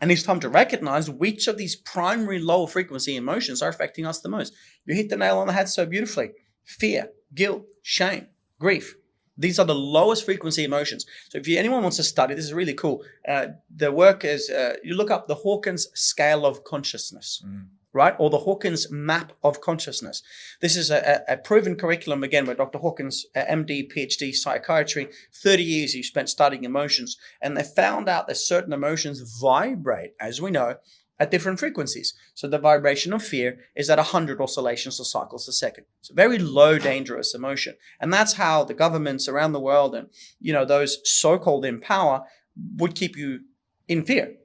And it's time to recognize which of these primary low frequency emotions are affecting us the most. You hit the nail on the head so beautifully. Fear, guilt, shame, grief. These are the lowest frequency emotions. So if anyone wants to study, this is really cool. The work is, you look up the Hawkins scale of consciousness, right? Or the Hawkins map of consciousness. This is a proven curriculum, again, by Dr. Hawkins, MD, PhD, psychiatry, 30 years he spent studying emotions. And they found out that certain emotions vibrate, as we know, at different frequencies. So the vibration of fear is at 100 oscillations or cycles a second. It's a very low, dangerous emotion. And that's how the governments around the world and, those so-called in power would keep you in fear.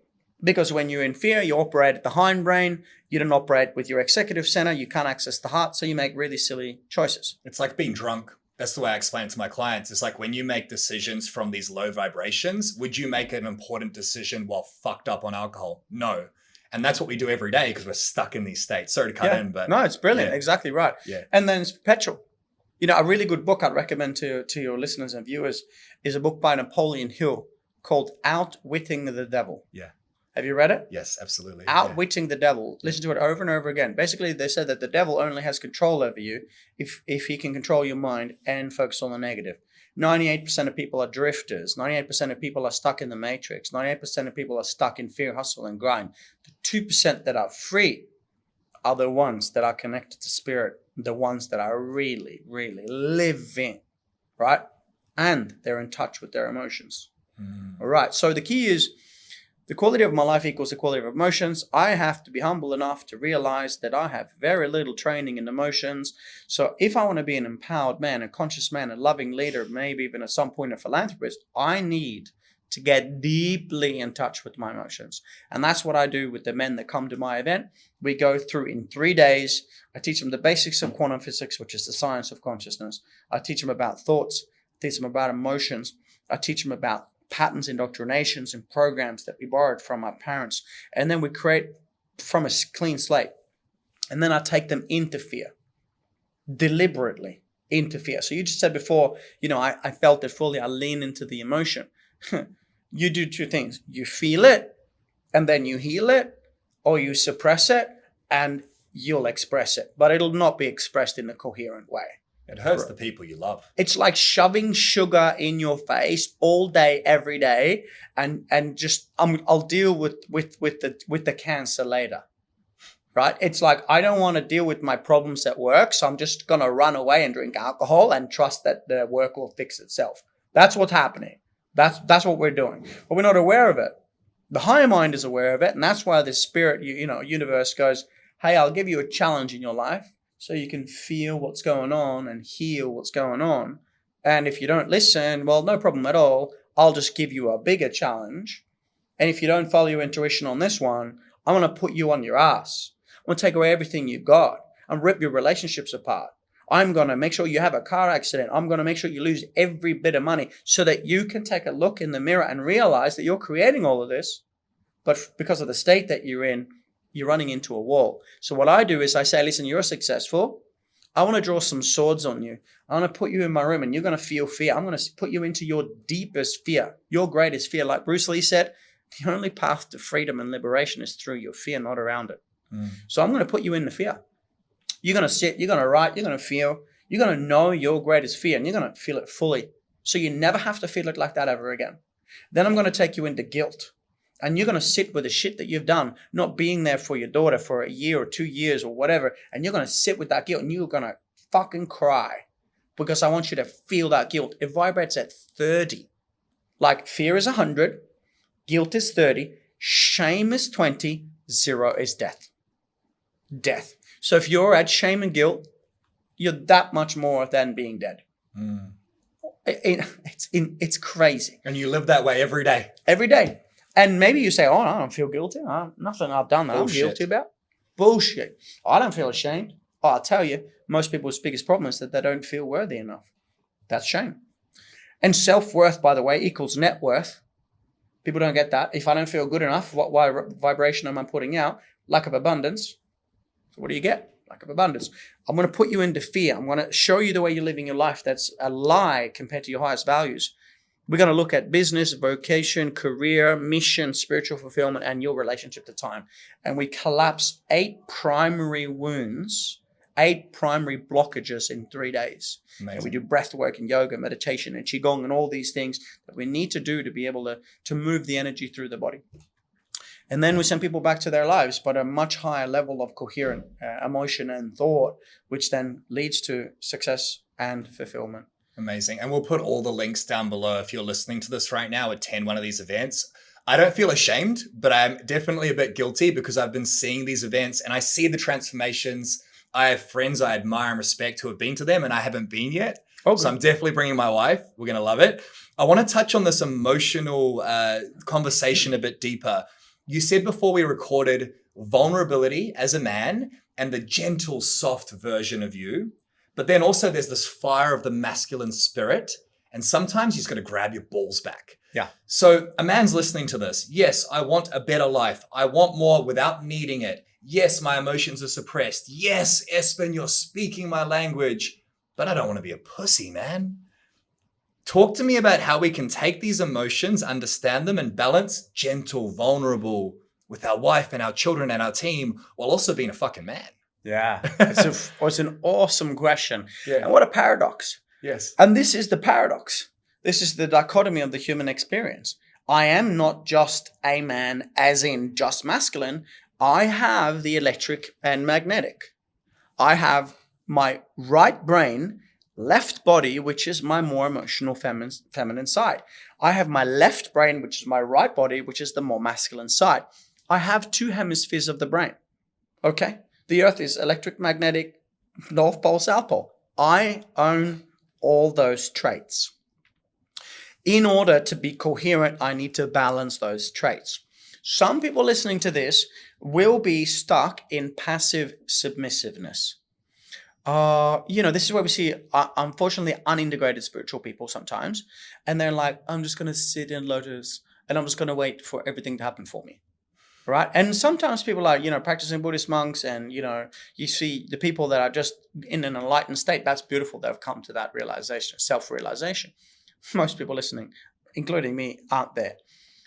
Because when you're in fear, you operate at the hindbrain. You don't operate with your executive center. You can't access the heart. So you make really silly choices. It's like being drunk. That's the way I explain it to my clients. It's like when you make decisions from these low vibrations, would you make an important decision while fucked up on alcohol? No. And that's what we do every day because we're stuck in these states. Sorry to cut in, but... No, it's brilliant. Yeah. Exactly right. Yeah. And then it's perpetual. A really good book I'd recommend to your listeners and viewers is a book by Napoleon Hill called Outwitting the Devil. Yeah. Have you read it? Yes, absolutely. Outwitting the devil. Listen to it over and over again. Basically, they said that the devil only has control over you if he can control your mind and focus on the negative. 98% of people are drifters. 98% of people are stuck in the matrix. 98% of people are stuck in fear, hustle, and grind. The 2% that are free are the ones that are connected to spirit, the ones that are really, really living, right? And they're in touch with their emotions. All right. So the key is the quality of my life equals the quality of emotions. I have to be humble enough to realize that I have very little training in emotions. So if I want to be an empowered man, a conscious man, a loving leader, maybe even at some point a philanthropist, I need to get deeply in touch with my emotions. And that's what I do with the men that come to my event. We go through in 3 days. I teach them the basics of quantum physics, which is the science of consciousness. I teach them about thoughts. I teach them about emotions. I teach them about patterns, indoctrinations, and programs that we borrowed from our parents. And then we create from a clean slate. And then I take them into fear, deliberately into fear. So you just said before, I felt it fully. I lean into the emotion. You do two things. You feel it, and then you heal it, or you suppress it, and you'll express it. But it'll not be expressed in a coherent way. It hurts the people you love. It's like shoving sugar in your face all day, every day, and just I'll deal with the cancer later, right? It's like I don't want to deal with my problems at work, so I'm just gonna run away and drink alcohol and trust that the work will fix itself. That's what's happening. That's what we're doing, but we're not aware of it. The higher mind is aware of it, and that's why the spirit, universe goes, "Hey, I'll give you a challenge in your life." So you can feel what's going on and heal what's going on. And if you don't listen, well, no problem at all. I'll just give you a bigger challenge. And if you don't follow your intuition on this one, I'm going to put you on your ass. I'm going to take away everything you've got and rip your relationships apart. I'm going to make sure you have a car accident. I'm going to make sure you lose every bit of money so that you can take a look in the mirror and realize that you're creating all of this. But because of the state that you're in, you're running into a wall. So what I do is I say, listen, you're successful. I want to draw some swords on you. I want to put you in my room and you're going to feel fear. I'm going to put you into your deepest fear, your greatest fear. Like Bruce Lee said, the only path to freedom and liberation is through your fear, not around it. So I'm going to put you in the fear. You're going to sit, you're going to write, you're going to feel, you're going to know your greatest fear and you're going to feel it fully. So you never have to feel it like that ever again. Then I'm going to take you into guilt. And you're going to sit with the shit that you've done, not being there for your daughter for a year or 2 years or whatever. And you're going to sit with that guilt and you're going to fucking cry because I want you to feel that guilt. It vibrates at 30. Like fear is 100, guilt is 30, shame is 20, 0 is death. Death. So if you're at shame and guilt, you're that much more than being dead. It's crazy. And you live that way every day. Every day. And maybe you say, I don't feel guilty. Nothing I've done that Bullshit. I'm guilty about. Bullshit. I don't feel ashamed. I'll tell you, most people's biggest problem is that they don't feel worthy enough. That's shame. And self-worth, by the way, equals net worth. People don't get that. If I don't feel good enough, what vibration am I putting out? Lack of abundance. So what do you get? Lack of abundance. I'm going to put you into fear. I'm going to show you the way you're living your life that's a lie compared to your highest values. We're going to look at business, vocation, career, mission, spiritual fulfillment, and your relationship to time. And we collapse 8 primary wounds, 8 primary blockages in 3 days. Amazing. And we do breath work and yoga, meditation and qigong and all these things that we need to do to be able to move the energy through the body. And then we send people back to their lives, but a much higher level of coherent emotion and thought, which then leads to success and fulfillment. Amazing. And we'll put all the links down below if you're listening to this right now. Attend one of these events. I don't feel ashamed, but I'm definitely a bit guilty because I've been seeing these events and I see the transformations. I have friends I admire and respect who have been to them and I haven't been yet. Okay. So I'm definitely bringing my wife. We're going to love it. I want to touch on this emotional conversation a bit deeper. You said before we recorded vulnerability as a man and the gentle, soft version of you. But then also there's this fire of the masculine spirit. And sometimes you just got to grab your balls back. Yeah. So a man's listening to this. Yes, I want a better life. I want more without needing it. Yes, my emotions are suppressed. Yes, Espen, you're speaking my language. But I don't want to be a pussy, man. Talk to me about how we can take these emotions, understand them, and balance gentle, vulnerable with our wife and our children and our team while also being a fucking man? Yeah, it's an awesome question. Yeah. And what a paradox. Yes. And this is the paradox. This is the dichotomy of the human experience. I am not just a man, as in just masculine. I have the electric and magnetic. I have my right brain, left body, which is my more emotional feminine side. I have my left brain, which is my right body, which is the more masculine side. I have two hemispheres of the brain. Okay? The earth is electric, magnetic, North Pole, South Pole. I own all those traits. In order to be coherent, I need to balance those traits. Some people listening to this will be stuck in passive submissiveness. This is where we see, unfortunately, unintegrated spiritual people sometimes. And they're like, I'm just going to sit in lotus and I'm just going to wait for everything to happen for me. Right. And sometimes people are, practicing Buddhist monks and, you see the people that are just in an enlightened state. That's beautiful. They've come to that realization, self-realization. Most people listening, including me, aren't there.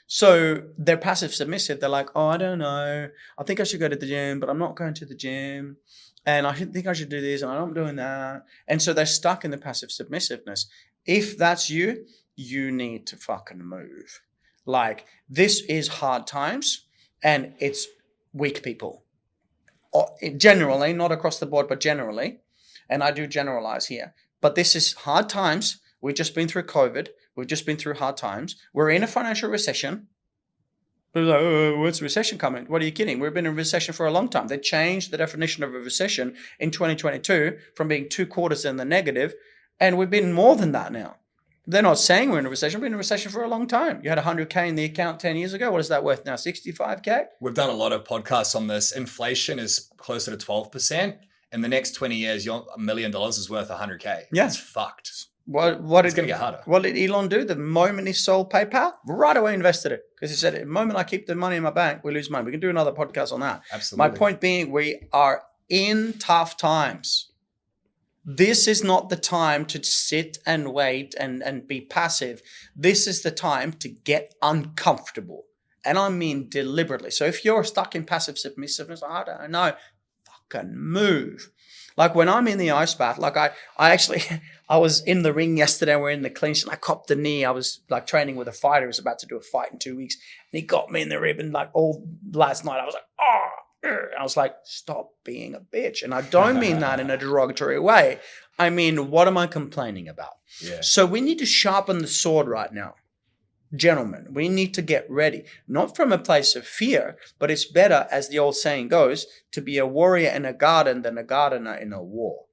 So they're passive submissive. They're like, oh, I don't know. I think I should go to the gym, but I'm not going to the gym. And I think I should do this and I'm not doing that. And so they're stuck in the passive submissiveness. If that's you, you need to fucking move. Like, this is hard times. And it's weak people. Generally, not across the board, but generally. And I do generalize here. But this is hard times. We've just been through COVID. We've just been through hard times. We're in a financial recession. People are like, oh, what's recession coming? What are you kidding? We've been in a recession for a long time. They changed the definition of a recession in 2022 from being 2 quarters in the negative. And we've been more than that now. They're not saying we're in a recession. We've been in a recession for a long time. You had 100K in the account 10 years ago. What is that worth now? 65K? We've done a lot of podcasts on this. Inflation is closer to 12%. In the next 20 years, your $1 million is worth 100K. Yeah. It's fucked. It's going to get harder. What did Elon do? The moment he sold PayPal, right away invested it. Because he said, the moment I keep the money in my bank, we lose money. We can do another podcast on that. Absolutely. My point being, we are in tough times. This is not the time to sit and wait and be passive. This is the time to get uncomfortable. And I mean deliberately. So if you're stuck in passive submissiveness, I don't know, fucking move. Like when I'm in the ice bath, like I was in the ring yesterday, we're in the clinch and I copped the knee. I was like training with a fighter who's about to do a fight in 2 weeks. And he got me in the rib and like all last night I was like, oh. I was like, stop being a bitch. And I don't mean that in a derogatory way. I mean, what am I complaining about? Yeah. So we need to sharpen the sword right now. Gentlemen, we need to get ready. Not from a place of fear, but it's better, as the old saying goes, to be a warrior in a garden than a gardener in a war.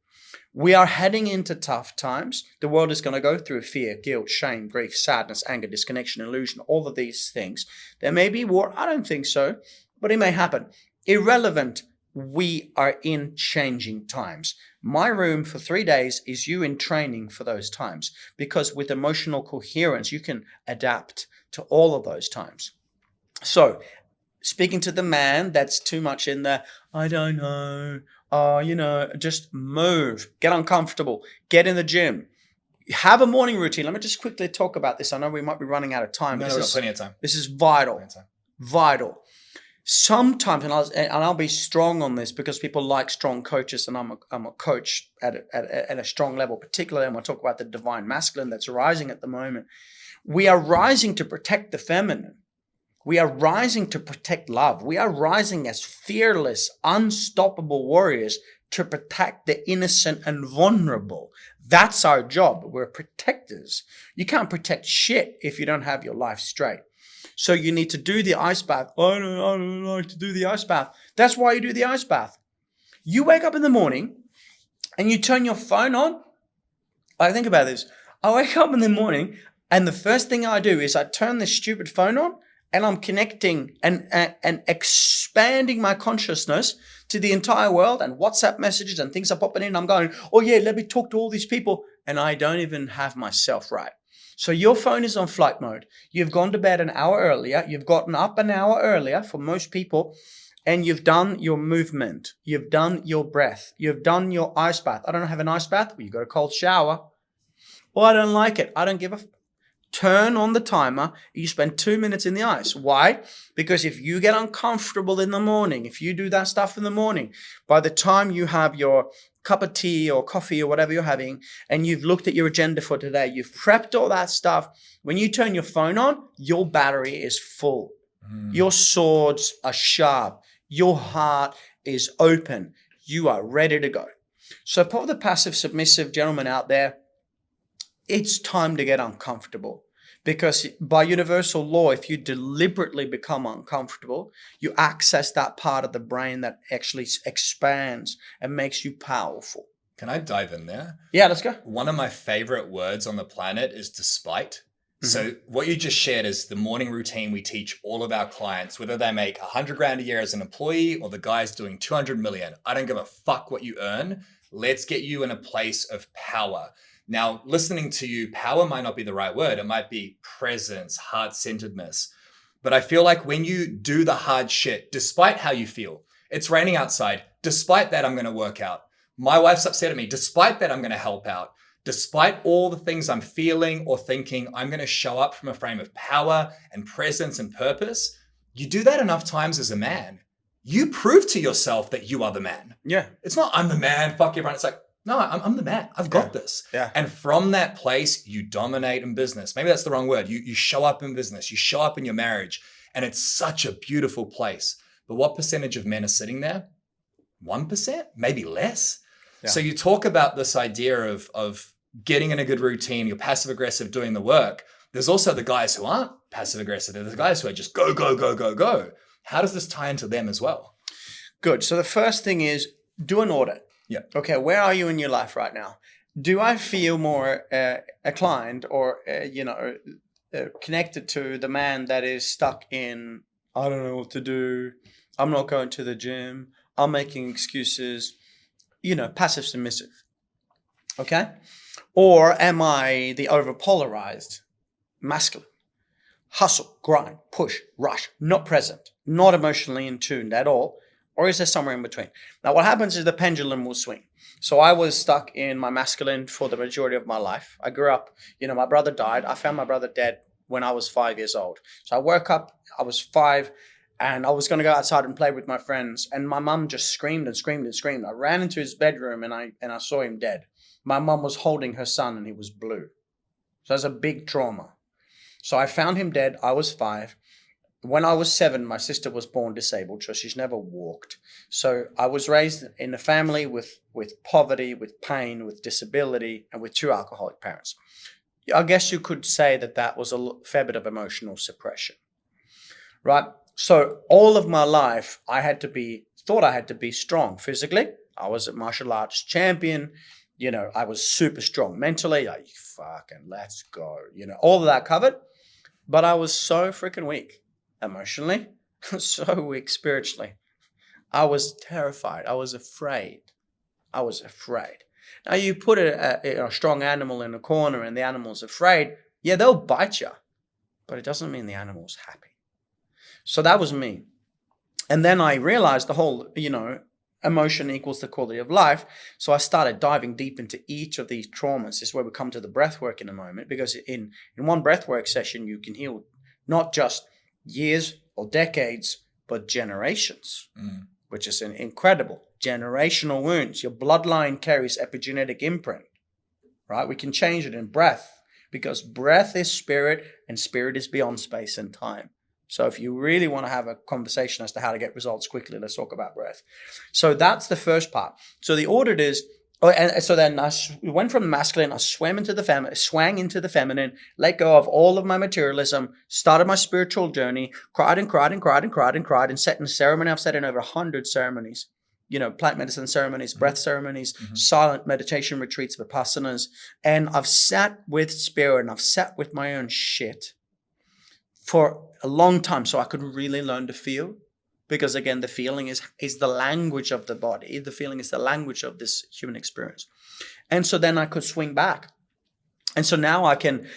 We are heading into tough times. The world is going to go through fear, guilt, shame, grief, sadness, anger, disconnection, illusion, all of these things. There may be war. I don't think so, but it may happen. Irrelevant, we are in changing times. My room for 3 days is you in training for those times, because with emotional coherence, you can adapt to all of those times. So speaking to the man that's too much in the, I don't know, just move, get uncomfortable, get in the gym. Have a morning routine. Let me just quickly talk about this. I know we might be running out of time. No, we've got plenty of time. This is vital. Vital. Sometimes, and I'll be strong on this because people like strong coaches, and I'm a coach at a strong level, particularly when I talk about the divine masculine that's rising at the moment. We are rising to protect the feminine. We are rising to protect love. We are rising as fearless, unstoppable warriors to protect the innocent and vulnerable. That's our job. We're protectors. You can't protect shit if you don't have your life straight. So you need to do the ice bath. I don't like to do the ice bath. That's why you do the ice bath. You wake up in the morning and you turn your phone on. I think about this. I wake up in the morning and the first thing I do is I turn this stupid phone on and I'm connecting and expanding my consciousness to the entire world, and WhatsApp messages and things are popping in. I'm going, oh yeah, let me talk to all these people. And I don't even have myself right. So your phone is on flight mode. You've gone to bed an hour earlier. You've gotten up an hour earlier for most people, and you've done your movement. You've done your breath. You've done your ice bath. I don't have an ice bath. Well, you got a cold shower. Well, I don't like it. I don't give a turn on the timer, you spend 2 minutes in the ice. Why? Because if you get uncomfortable in the morning, if you do that stuff in the morning, by the time you have your cup of tea or coffee or whatever you're having, and you've looked at your agenda for today, you've prepped all that stuff, when you turn your phone on, your battery is full. Your swords are sharp. Your heart is open. You are ready to go. So for the passive submissive gentleman out there, it's time to get uncomfortable, because by universal law, if you deliberately become uncomfortable, you access that part of the brain that actually expands and makes you powerful. Can I dive in there? Yeah, let's go. One of my favorite words on the planet is despite. So what you just shared is the morning routine we teach all of our clients, whether they make 100 grand a year as an employee or the guy's doing 200 million. I don't give a fuck what you earn. Let's get you in a place of power. Now, listening to you, power might not be the right word. It might be presence, heart-centeredness. But I feel like when you do the hard shit, despite how you feel, it's raining outside. Despite that, I'm going to work out. My wife's upset at me. Despite that, I'm going to help out. Despite all the things I'm feeling or thinking, I'm going to show up from a frame of power and presence and purpose. You do that enough times as a man, you prove to yourself that you are the man. Yeah. It's not, I'm the man, fuck everyone. It's like, no, I'm the man. I've got this. Yeah. And from that place, you dominate in business. Maybe that's the wrong word. You show up in business. You show up in your marriage. And it's such a beautiful place. But what percentage of men are sitting there? 1%? Maybe less? Yeah. So you talk about this idea of getting in a good routine, you're passive aggressive doing the work. There's also the guys who aren't passive aggressive. There's the guys who are just go, go, go, go, go. How does this tie into them as well? Good. So the first thing is do an audit. Yeah. Okay, where are you in your life right now? Do I feel more inclined or, connected to the man that is stuck in, I don't know what to do, I'm not going to the gym, I'm making excuses, passive submissive. Okay? Or am I the overpolarized masculine? Hustle, grind, push, rush, not present, not emotionally in tune at all. Or is there somewhere in between? Now, what happens is the pendulum will swing. So I was stuck in my masculine for the majority of my life. I grew up, my brother died. I found my brother dead when I was 5 years old. So I woke up, I was 5, and I was going to go outside and play with my friends. And my mum just screamed and screamed and screamed. I ran into his bedroom and I saw him dead. My mum was holding her son and he was blue. So that's a big trauma. So I found him dead. I was 5. When I was 7, my sister was born disabled, so she's never walked. So I was raised in a family with poverty, with pain, with disability, and with 2 alcoholic parents. I guess you could say that was a fair bit of emotional suppression, right? So all of my life, I thought I had to be strong physically. I was a martial arts champion. I was super strong mentally. Like, fucking let's go. All of that covered. But I was so freaking weak. Emotionally, so weak spiritually. I was terrified. I was afraid. Now you put a strong animal in a corner and the animal's afraid. Yeah, they'll bite you, but it doesn't mean the animal's happy. So that was me. And then I realized the whole, emotion equals the quality of life. So I started diving deep into each of these traumas. This is where we come to the breath work in a moment, because in one breath work session, you can heal not just years or decades, but generations, which is an incredible generational wounds. Your bloodline carries epigenetic imprint, right? We can change it in breath, because breath is spirit and spirit is beyond space and time. So if you really want to have a conversation as to how to get results quickly, let's talk about breath. So that's the first part. So the audit is, and so then I went from the masculine, I swang into the feminine, let go of all of my materialism, started my spiritual journey, cried and cried and cried and cried and cried, and sat in a ceremony. I've sat in over 100 ceremonies, plant medicine ceremonies, breath ceremonies, silent meditation retreats, vipassanas. And I've sat with spirit and I've sat with my own shit for a long time so I could really learn to feel. Because again, the feeling is the language of the body. The feeling is the language of this human experience. And so then I could swing back. And so now I can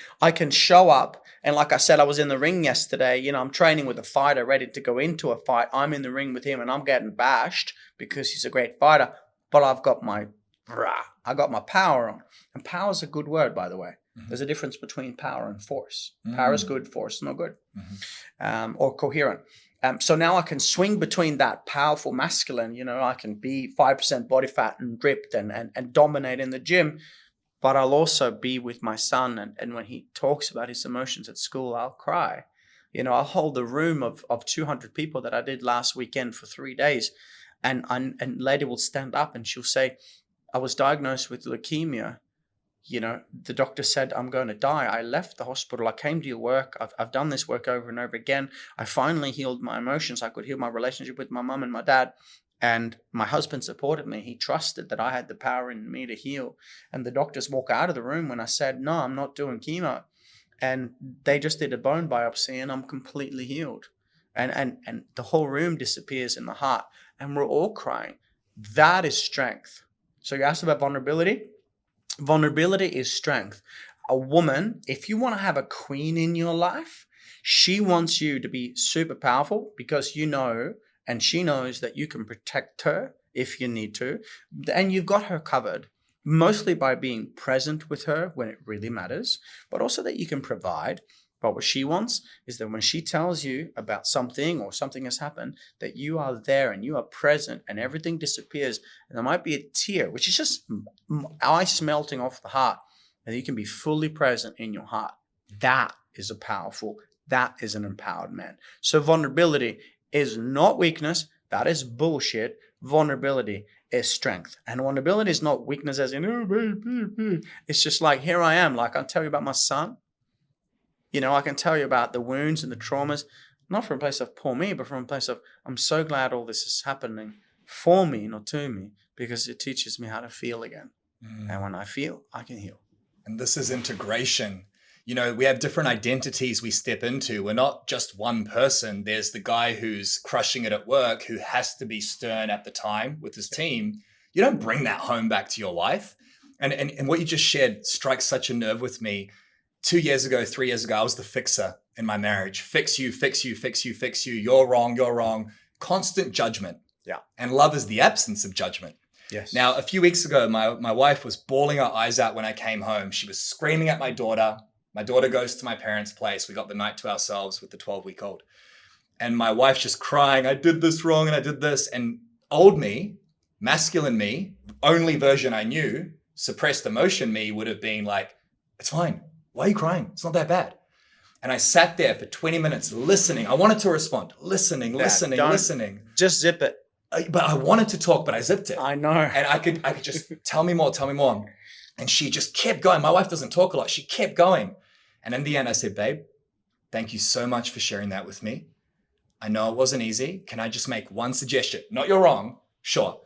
show up. And like I said, I was in the ring yesterday. I'm training with a fighter ready to go into a fight. I'm in the ring with him and I'm getting bashed because he's a great fighter. But I got my power on. And power is a good word, by the way. There's a difference between power and force. Power is good, force is not good, or coherent. So now I can swing between that powerful masculine, I can be 5% body fat and ripped and dominate in the gym, but I'll also be with my son. And when he talks about his emotions at school, I'll cry. I'll hold the room of 200 people that I did last weekend for 3 days. And lady will stand up and she'll say, I was diagnosed with leukemia. The doctor said, I'm going to die. I left the hospital. I came to your work. I've done this work over and over again. I finally healed my emotions. I could heal my relationship with my mom and my dad. And my husband supported me. He trusted that I had the power in me to heal. And the doctors walk out of the room when I said, no, I'm not doing chemo. And they just did a bone biopsy and I'm completely healed. And the whole room disappears in the heart. And we're all crying. That is strength. So you asked about vulnerability. Vulnerability is strength. A woman, if you want to have a queen in your life, she wants you to be super powerful because and she knows that you can protect her if you need to. And you've got her covered, mostly by being present with her when it really matters, but also that you can provide. But what she wants is that when she tells you about something or something has happened, that you are there and you are present and everything disappears. And there might be a tear, which is just ice melting off the heart. And you can be fully present in your heart. That is that is an empowered man. So vulnerability is not weakness. That is bullshit. Vulnerability is strength. And vulnerability is not weakness as in, oh, babe. It's just like, here I am. Like I'll tell you about my son. I can tell you about the wounds and the traumas, not from a place of poor me, but from a place of, I'm so glad all this is happening for me, not to me, because it teaches me how to feel again. And when I feel, I can heal. And this is integration. We have different identities we step into. We're not just one person. There's the guy who's crushing it at work, who has to be stern at the time with his team. You don't bring that home back to your life. And what you just shared strikes such a nerve with me. 3 years ago, I was the fixer in my marriage. Fix you, fix you, fix you, fix you. You're wrong. Constant judgment. Yeah. And love is the absence of judgment. Yes. Now, a few weeks ago, my wife was bawling her eyes out when I came home. She was screaming at my daughter. My daughter goes to my parents' place. We got the night to ourselves with the 12-week-old. And my wife's just crying, I did this wrong and I did this. And old me, masculine me, only version I knew, suppressed emotion me would have been like, it's fine. Why are you crying? It's not that bad. And I sat there for 20 minutes listening. I wanted to respond, listening. Just zip it. But I wanted to talk, but I zipped it. I know. And I could just tell me more. And she just kept going. My wife doesn't talk a lot. She kept going. And in the end, I said, babe, thank you so much for sharing that with me. I know it wasn't easy. Can I just make one suggestion? Not you're wrong. Sure.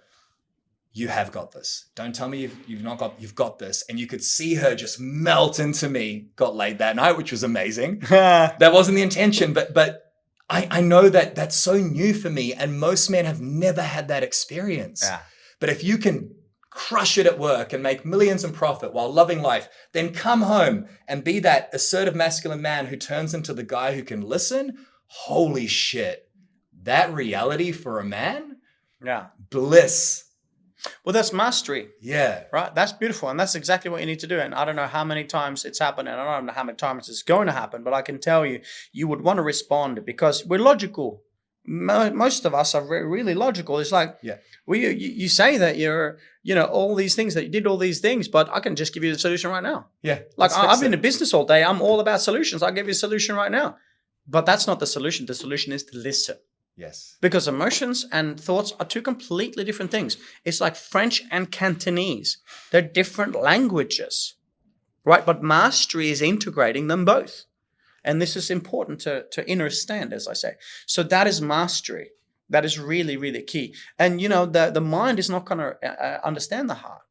You have got this. Don't tell me you've got this. And you could see her just melt into me. Got laid that night, which was amazing. That wasn't the intention, but I know that that's so new for me. And most men have never had that experience. Yeah. But if you can crush it at work and make millions in profit while loving life, then come home and be that assertive masculine man who turns into the guy who can listen. Holy shit. That reality for a man? Yeah. Bliss. Well, that's mastery. Yeah. Right? That's beautiful. And that's exactly what you need to do. And I don't know how many times it's happened, and I don't know how many times it's going to happen, but I can tell you, you would want to respond because we're logical. Most of us are really logical. It's like, yeah, well, you say that you're, all these things, that you did all these things, but I can just give you the solution right now. Yeah. Like I've been in business all day. I'm all about solutions. I'll give you a solution right now. But that's not the solution. The solution is to listen. Yes. Because emotions and thoughts are two completely different things. It's like French and Cantonese. They're different languages, right? But mastery is integrating them both. And this is important to understand, as I say. So that is mastery. That is really, really key. And, the mind is not going to understand the heart.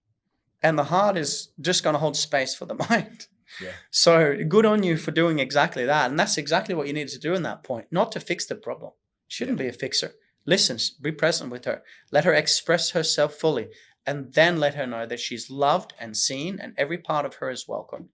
And the heart is just going to hold space for the mind. Yeah. So good on you for doing exactly that. And that's exactly what you needed to do in that point, not to fix the problem. Shouldn't be a fixer. Listen, be present with her. Let her express herself fully. And then let her know that she's loved and seen and every part of her is welcome.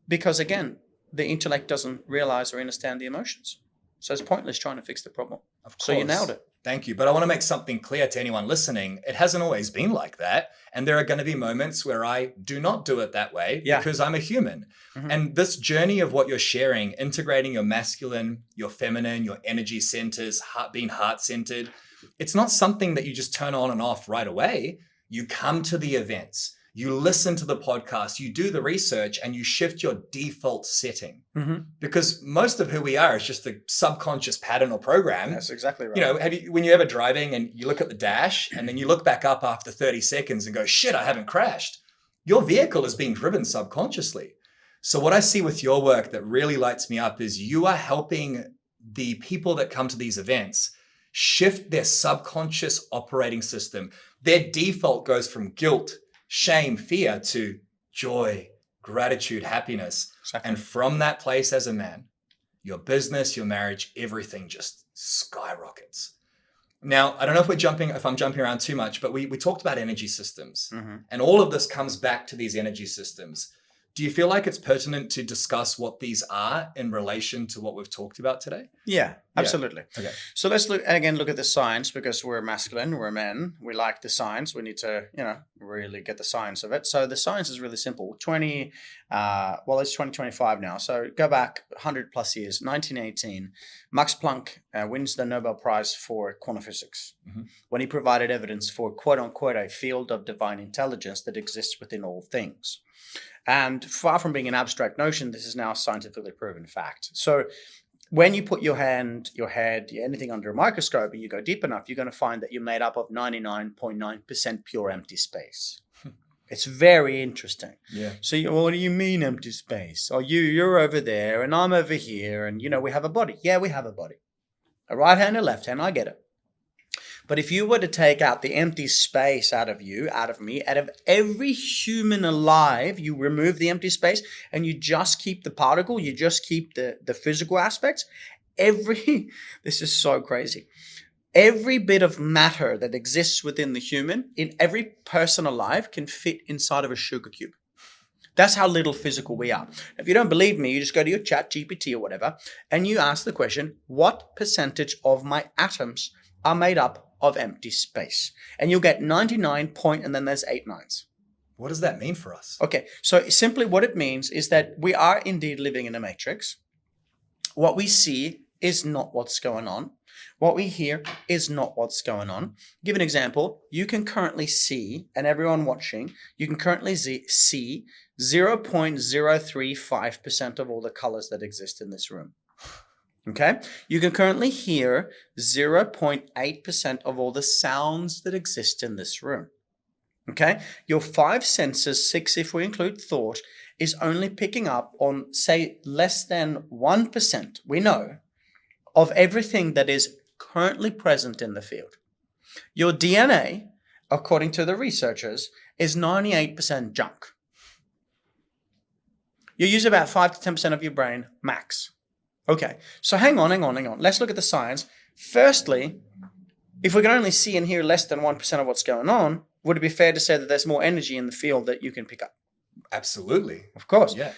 Because again, the intellect doesn't realize or understand the emotions. So it's pointless trying to fix the problem. Of course. So you nailed it. Thank you. But I want to make something clear to anyone listening. It hasn't always been like that. And there are going to be moments where I do not do it that way because I'm a human. And this journey of what you're sharing, integrating your masculine, your feminine, your energy centers, being heart-centered, it's not something that you just turn on and off right away. You come to the events, you listen to the podcast, you do the research, and you shift your default setting. Because most of who we are is just a subconscious pattern or program. That's exactly right. You know, when you're ever driving and you look at the dash and then you look back up after 30 seconds and go, shit, I haven't crashed. Your vehicle is being driven subconsciously. So what I see with your work that really lights me up is you are helping the people that come to these events shift their subconscious operating system. Their default goes from guilt, shame, fear to joy, gratitude, happiness. Exactly. And from that place as a man, your business, your marriage, everything just skyrockets. Now, I don't know if I'm jumping around too much, but we talked about energy systems. And all of this comes back to these energy systems. Do you feel like it's pertinent to discuss what these are in relation to what we've talked about today? Yeah, absolutely. Okay. So let's look at the science, because we're masculine, we're men. We like the science. We need to, really get the science of it. So the science is really simple. It's 2025 now. So go back 100 plus years, 1918, Max Planck wins the Nobel Prize for quantum physics when he provided evidence for quote unquote a field of divine intelligence that exists within all things. And far from being an abstract notion, this is now a scientifically proven fact. So when you put your hand, your head, anything under a microscope and you go deep enough, you're going to find that you're made up of 99.9% pure empty space. It's very interesting. Yeah. So what do you mean empty space? Oh, you're over there and I'm over here and, we have a body. Yeah, we have a body. A right hand and a left hand, I get it. But if you were to take out the empty space out of you, out of me, out of every human alive, you remove the empty space and you just keep the particle, you just keep the physical aspects, this is so crazy. Every bit of matter that exists within the human, in every person alive, can fit inside of a sugar cube. That's how little physical we are. If you don't believe me, you just go to your chat, GPT or whatever, and you ask the question, what percentage of my atoms are made up of empty space? And you'll get 99 and then there's 8 nines. What does that mean for us? Okay, so simply what it means is that we are indeed living in a matrix. What we see is not what's going on. What we hear is not what's going on. Give an example. You can currently see, and everyone watching, you can currently see 0.035% of all the colors that exist in this room. Okay, you can currently hear 0.8% of all the sounds that exist in this room. Okay, your 5 senses, 6 if we include thought, is only picking up on, say, less than 1%, we know, of everything that is currently present in the field. Your DNA, according to the researchers, is 98% junk. You use about 5 to 10% of your brain max. Okay, so hang on. Let's look at the science. Firstly, if we can only see and hear less than 1% of what's going on, would it be fair to say that there's more energy in the field that you can pick up? Absolutely. Of course. Yeah.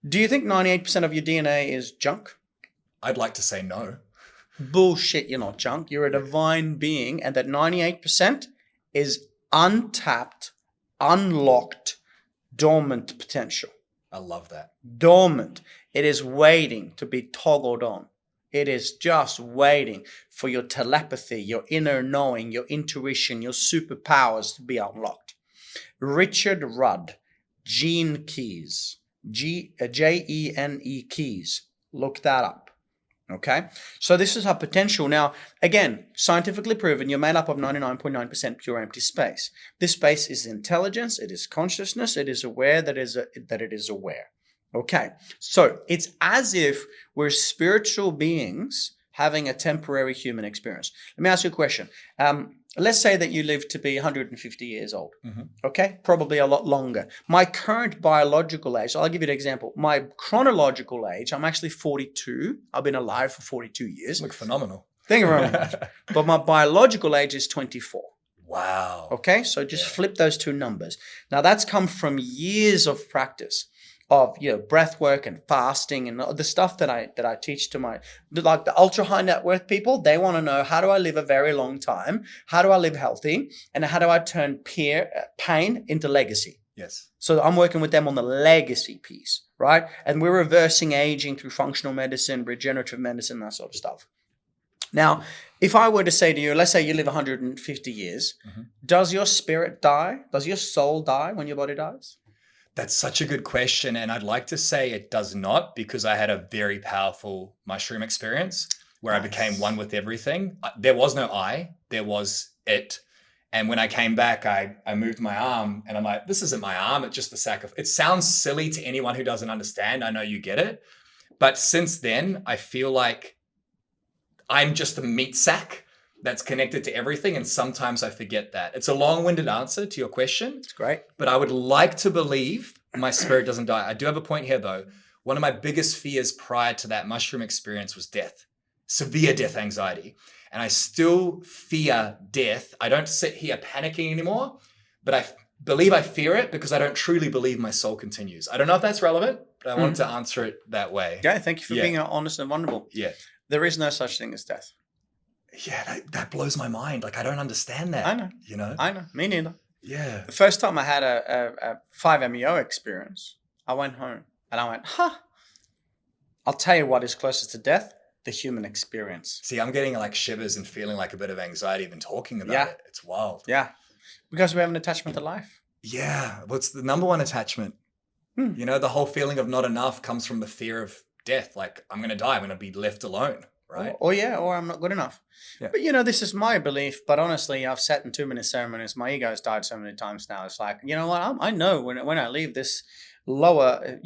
Do you think 98% of your DNA is junk? I'd like to say no. Bullshit, you're not junk. You're a divine being, and that 98% is untapped, unlocked, dormant potential. I love that. Dormant. It is waiting to be toggled on. It is just waiting for your telepathy, your inner knowing, your intuition, your superpowers to be unlocked. Richard Rudd, Gene Keys, Gene Keys. Look that up. Okay, so this is our potential. Now, again, scientifically proven, you're made up of 99.9% pure empty space. This space is intelligence, it is consciousness, it is aware that it is aware. Okay, so it's as if we're spiritual beings having a temporary human experience. Let me ask you a question. Let's say that you live to be 150 years old. Okay, probably a lot longer. My current biological age, I'll give you an example. My chronological age, I'm actually 42. I've been alive for 42 years. You look phenomenal. Thank you very much. But my biological age is 24. Wow. Okay, so just flip those two numbers. Now that's come from years of practice of, breath work and fasting and the stuff that I teach to like the ultra high net worth people. They want to know, how do I live a very long time? How do I live healthy? And how do I turn pain into legacy? Yes. So I'm working with them on the legacy piece, right? And we're reversing aging through functional medicine, regenerative medicine, that sort of stuff. Now, if I were to say to you, let's say you live 150 years, does your spirit die? Does your soul die when your body dies? That's such a good question. And I'd like to say it does not, because I had a very powerful mushroom experience where I became one with everything. There was no I, there was it. And when I came back, I moved my arm and I'm like, this isn't my arm. It's just a sack of, it sounds silly to anyone who doesn't understand. I know you get it. But since then, I feel like I'm just a meat sack that's connected to everything. And sometimes I forget that. It's a long-winded answer to your question. It's great. But I would like to believe my spirit doesn't die. I do have a point here, though. One of my biggest fears prior to that mushroom experience was death, severe death anxiety. And I still fear death. I don't sit here panicking anymore, but I believe I fear it because I don't truly believe my soul continues. I don't know if that's relevant, but I wanted to answer it that way. Yeah, thank you for being honest and vulnerable. Yeah. There is no such thing as death. Yeah, that blows my mind. Like, I don't understand that. I know. You know? I know. Me neither. Yeah. The first time I had a 5-MeO experience, I went home and I went, I'll tell you what is closest to death, the human experience. See, I'm getting like shivers and feeling like a bit of anxiety even talking about it. It's wild. Yeah. Because we have an attachment to life. Yeah. What's the number one attachment? You know, the whole feeling of not enough comes from the fear of death. Like, I'm going to die. I'm going to be left alone. Right. Or I'm not good enough. Yeah. But, this is my belief. But honestly, I've sat in too many ceremonies. My ego's died so many times now. It's like, you know what? I know when I leave this lower,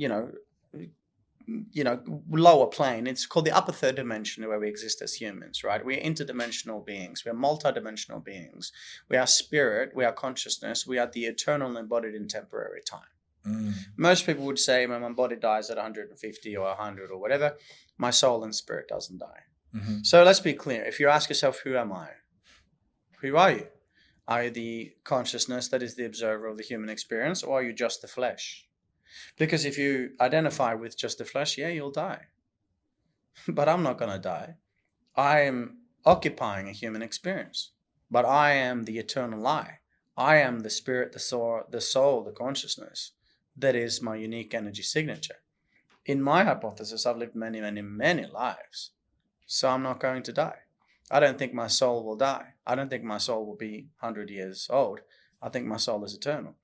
lower plane, it's called the upper third dimension where we exist as humans, right? We're interdimensional beings. We're multidimensional beings. We are spirit. We are consciousness. We are the eternal embodied in temporary time. Most people would say, when my body dies at 150 or 100 or whatever, my soul and spirit doesn't die. So let's be clear. If you ask yourself, who am I? Who are you? Are you the consciousness that is the observer of the human experience, or are you just the flesh? Because if you identify with just the flesh, you'll die. But I'm not going to die. I am occupying a human experience. But I am the eternal I. I am the spirit, the soul, the consciousness that is my unique energy signature. In my hypothesis, I've lived many, many, many lives. So I'm not going to die. I don't think my soul will die. I don't think my soul will be 100 years old. I think my soul is eternal.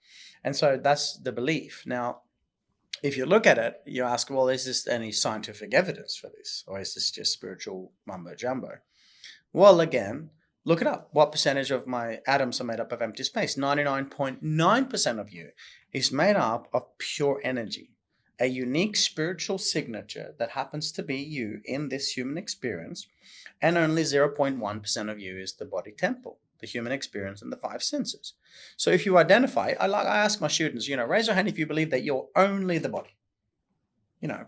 And so that's the belief. Now, if you look at it, you ask, well, is this any scientific evidence for this? Or is this just spiritual mumbo jumbo? Well, again, look it up. What percentage of my atoms are made up of empty space? 99.9% of you is made up of pure energy. A unique spiritual signature that happens to be you in this human experience, and only 0.1% of you is the body temple, the human experience and the 5 senses. So if you identify, I ask my students, raise your hand if you believe that you're only the body.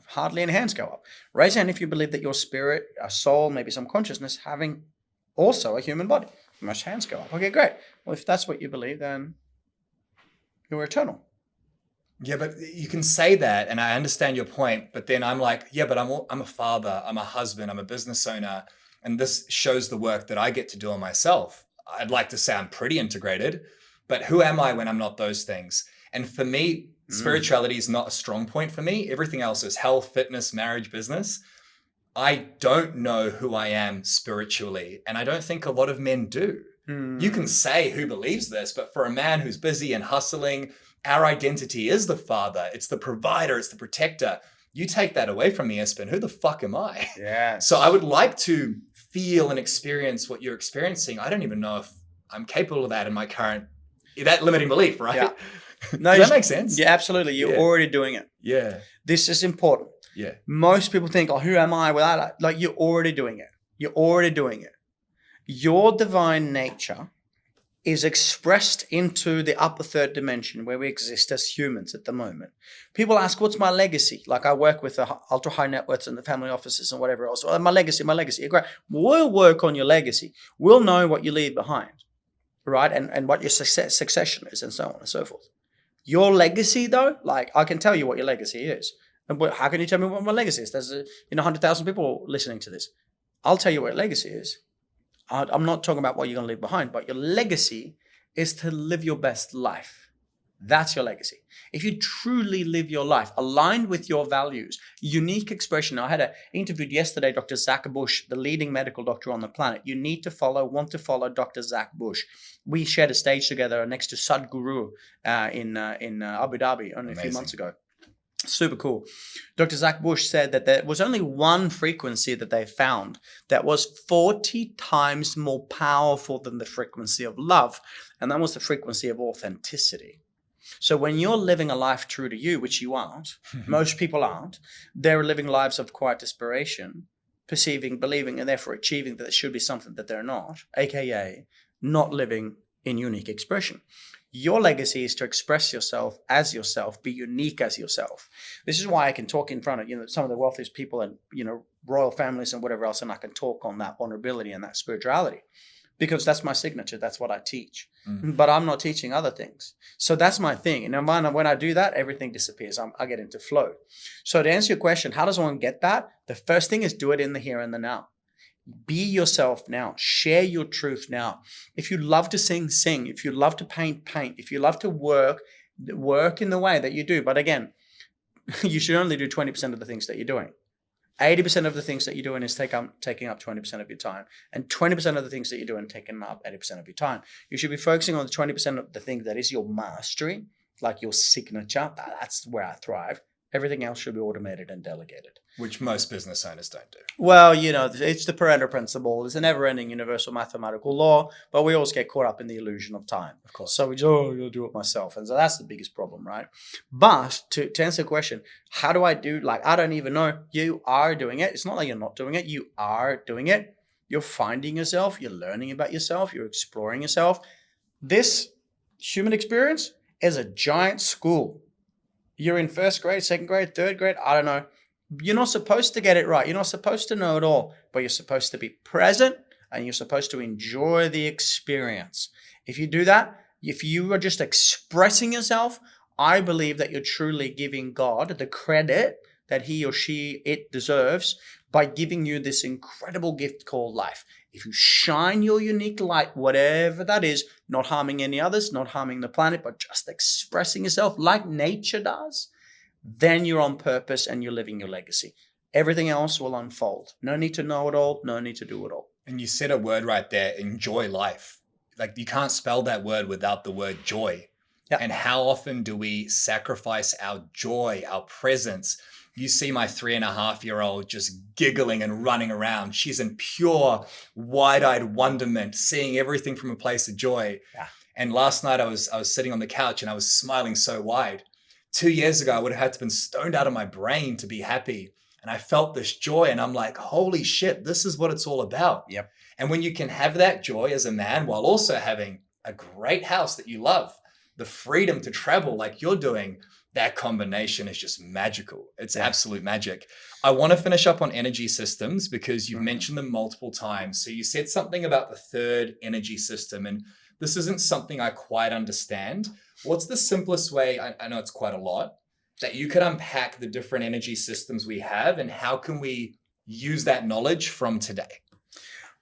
Hardly any hands go up. Raise your hand if you believe that your spirit, a soul, maybe some consciousness, having also a human body. Most hands go up. Okay, great. Well, if that's what you believe, then you're eternal. Yeah, but you can say that, and I understand your point, but then I'm like, yeah, but I'm a father, I'm a husband, I'm a business owner, and this shows the work that I get to do on myself. I'd like to say I'm pretty integrated, but who am I when I'm not those things? And for me, spirituality is not a strong point for me. Everything else is health, fitness, marriage, business. I don't know who I am spiritually, and I don't think a lot of men do. You can say who believes this, but for a man who's busy and hustling, our identity is the father. It's the provider. It's the protector. You take that away from me, Espen. Who the fuck am I? Yeah. So I would like to feel and experience what you're experiencing. I don't even know if I'm capable of that in my current, that limiting belief, right? Yeah. No, does that make sense? Yeah, absolutely. You're already doing it. Yeah. This is important. Yeah. Most people think, who am I without it? Like, you're already doing it. You're already doing it. Your divine nature is expressed into the upper third dimension where we exist as humans at the moment. People ask, what's my legacy? Like, I work with the ultra high net worths and the family offices and whatever else. My legacy. Great. We'll work on your legacy. We'll know what you leave behind, right? And what your succession is and so on and so forth. Your legacy, though, like I can tell you what your legacy is. But how can you tell me what my legacy is? There's 100,000 people listening to this. I'll tell you what your legacy is. I'm not talking about what you're going to leave behind, but your legacy is to live your best life. That's your legacy. If you truly live your life aligned with your values, unique expression. I interviewed yesterday Dr. Zach Bush, the leading medical doctor on the planet. You want to follow Dr. Zach Bush. We shared a stage together next to Sadhguru in Abu Dhabi only a few months ago. Super cool. Dr. Zach Bush said that there was only one frequency that they found that was 40 times more powerful than the frequency of love. And that was the frequency of authenticity. So when you're living a life true to you, which you aren't, most people aren't, they're living lives of quiet desperation, perceiving, believing, and therefore achieving that there should be something that they're not, aka not living in unique expression. Your legacy is to express yourself as yourself, be unique as yourself. This is why I can talk in front of, some of the wealthiest people and, royal families and whatever else, and I can talk on that vulnerability and that spirituality because that's my signature. That's what I teach. But I'm not teaching other things. So that's my thing. And when I do that, everything disappears. I get into flow. So to answer your question, how does one get that? The first thing is do it in the here and the now. Be yourself now. Share your truth now. If you love to sing, sing. If you love to paint, paint. If you love to work in the way that you do. But again, you should only do 20% of the things that you're doing. 80% of the things that you're doing is taking up 20% of your time. And 20% of the things that you're doing taking up 80% of your time. You should be focusing on the 20% of the thing that is your mastery, like your signature. That's where I thrive. Everything else should be automated and delegated. Which most business owners don't do. Well, it's the Pareto principle. It's a never-ending universal mathematical law, but we always get caught up in the illusion of time. Of course. So we just, I'll do it myself. And so that's the biggest problem, right? But to answer the question, how do I do, I don't even know. You are doing it. It's not like you're not doing it. You are doing it. You're finding yourself. You're learning about yourself. You're exploring yourself. This human experience is a giant school. You're in first grade, second grade, third grade, I don't know. You're not supposed to get it right. You're not supposed to know it all, but you're supposed to be present and you're supposed to enjoy the experience. If you do that, if you are just expressing yourself, I believe that you're truly giving God the credit that he or it deserves by giving you this incredible gift called life. If you shine your unique light, whatever that is, not harming any others, not harming the planet, but just expressing yourself like nature does, then you're on purpose and you're living your legacy. Everything else will unfold. No need to know it all. No need to do it all. And you said a word right there, enjoy life. You can't spell that word without the word joy. Yeah. And how often do we sacrifice our joy, our presence? You see my 3.5-year-old just giggling and running around. She's in pure wide-eyed wonderment, seeing everything from a place of joy. Yeah. And last night I was sitting on the couch and I was smiling so wide. 2 years ago, I would have had to been stoned out of my brain to be happy. And I felt this joy and I'm like, holy shit, this is what it's all about. Yep. And when you can have that joy as a man while also having a great house that you love, the freedom to travel like you're doing, that combination is just magical. It's absolute magic. I want to finish up on energy systems because you've mentioned them multiple times. So you said something about the third energy system, and this isn't something I quite understand. What's the simplest way, I know it's quite a lot, that you could unpack the different energy systems we have and how can we use that knowledge from today?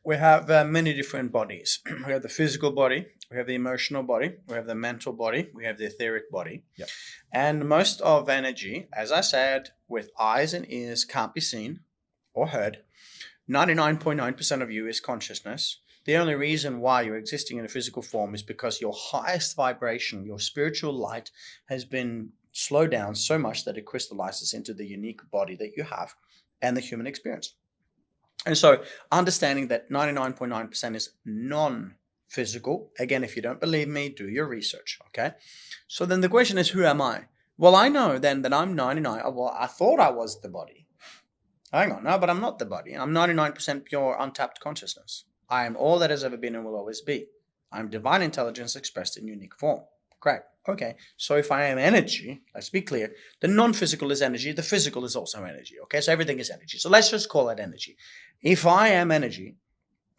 We have many different bodies. We have the physical body, we have the emotional body, we have the mental body, we have the etheric body. Yep. And most of energy, as I said, with eyes and ears can't be seen or heard. 99.9% of you is consciousness. The only reason why you're existing in a physical form is because your highest vibration, your spiritual light, has been slowed down so much that it crystallizes into the unique body that you have and the human experience. And so understanding that 99.9% is non-physical. Again, if you don't believe me, do your research, okay? So then the question is, who am I? Well, I know then that I'm 99. Well, I thought I was the body. Hang on, no, but I'm not the body. I'm 99% pure untapped consciousness. I am all that has ever been and will always be. I'm divine intelligence expressed in unique form. Great. Okay. So if I am energy, let's be clear, the non-physical is energy. The physical is also energy. Okay. So everything is energy. So let's just call it energy. If I am energy,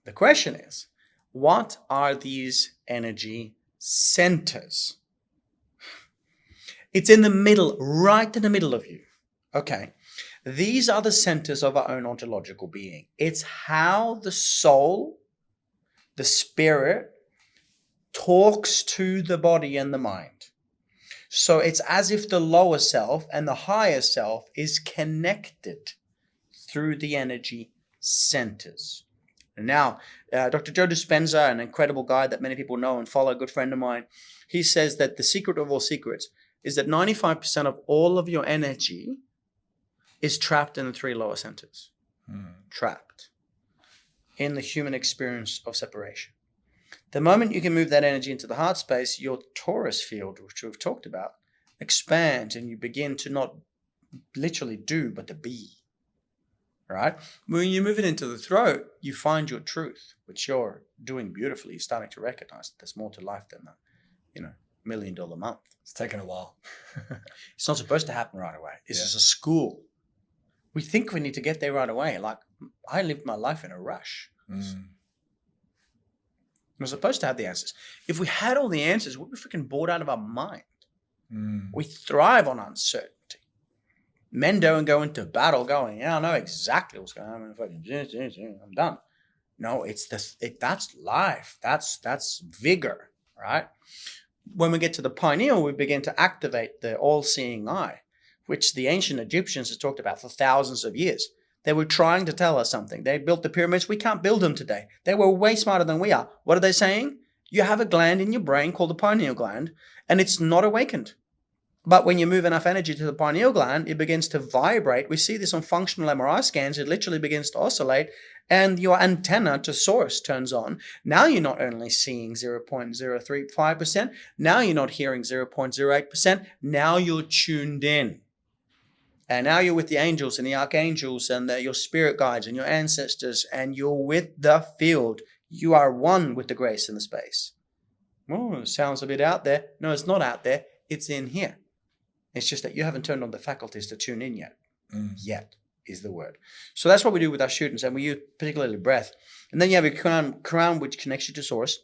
the question is, what are these energy centers? It's in the middle, right in the middle of you. Okay. These are the centers of our own ontological being. It's how the soul, the spirit, talks to the body and the mind. So it's as if the lower self and the higher self is connected through the energy centers. And now, Dr. Joe Dispenza, an incredible guy that many people know and follow, a good friend of mine, he says that the secret of all secrets is that 95% of all of your energy is trapped in the three lower centers. Trapped in the human experience of separation. The moment you can move that energy into the heart space, your torus field, which we've talked about, expands and you begin to not literally do, but to be. Right? When you move it into the throat, you find your truth, which you're doing beautifully. You're starting to recognize that there's more to life than that, $1 million a month. It's taken a while. It's not supposed to happen right away. This is a school. We think we need to get there right away. Like, I lived my life in a rush. We're supposed to have the answers. If we had all the answers, we'd be freaking bored out of our mind. We thrive on uncertainty. Men don't go into battle going, yeah, I know exactly what's going on. I'm done. No, that's life. That's vigor, right? When we get to the pineal, we begin to activate the all-seeing eye, which the ancient Egyptians have talked about for thousands of years. They were trying to tell us something. They built the pyramids. We can't build them today. They were way smarter than we are. What are they saying? You have a gland in your brain called the pineal gland, and it's not awakened. But when you move enough energy to the pineal gland, it begins to vibrate. We see this on functional MRI scans. It literally begins to oscillate, and your antenna to source turns on. Now you're not only seeing 0.035%. Now you're not hearing 0.08%. Now you're tuned in. And now you're with the angels and the archangels and your spirit guides and your ancestors, and you're with the field. You are one with the grace in the space. Oh, it sounds a bit out there. No, it's not out there. It's in here. It's just that you haven't turned on the faculties to tune in yet. Yet is the word. So that's what we do with our students, and we use particularly breath. And then you have a crown which connects you to source.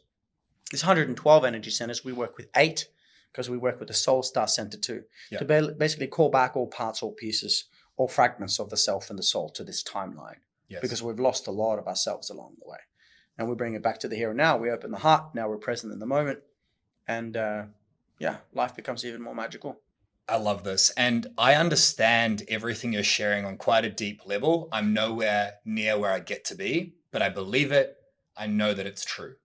There's 112 energy centers. We work with 8 because we work with the soul star center too. To basically call back all parts, all pieces, all fragments of the self and the soul to this timeline. Because we've lost a lot of ourselves along the way. And we bring it back to the here and now. We open the heart. Now we're present in the moment. And life becomes even more magical. I love this. And I understand everything you're sharing on quite a deep level. I'm nowhere near where I get to be, but I believe it. I know that it's true.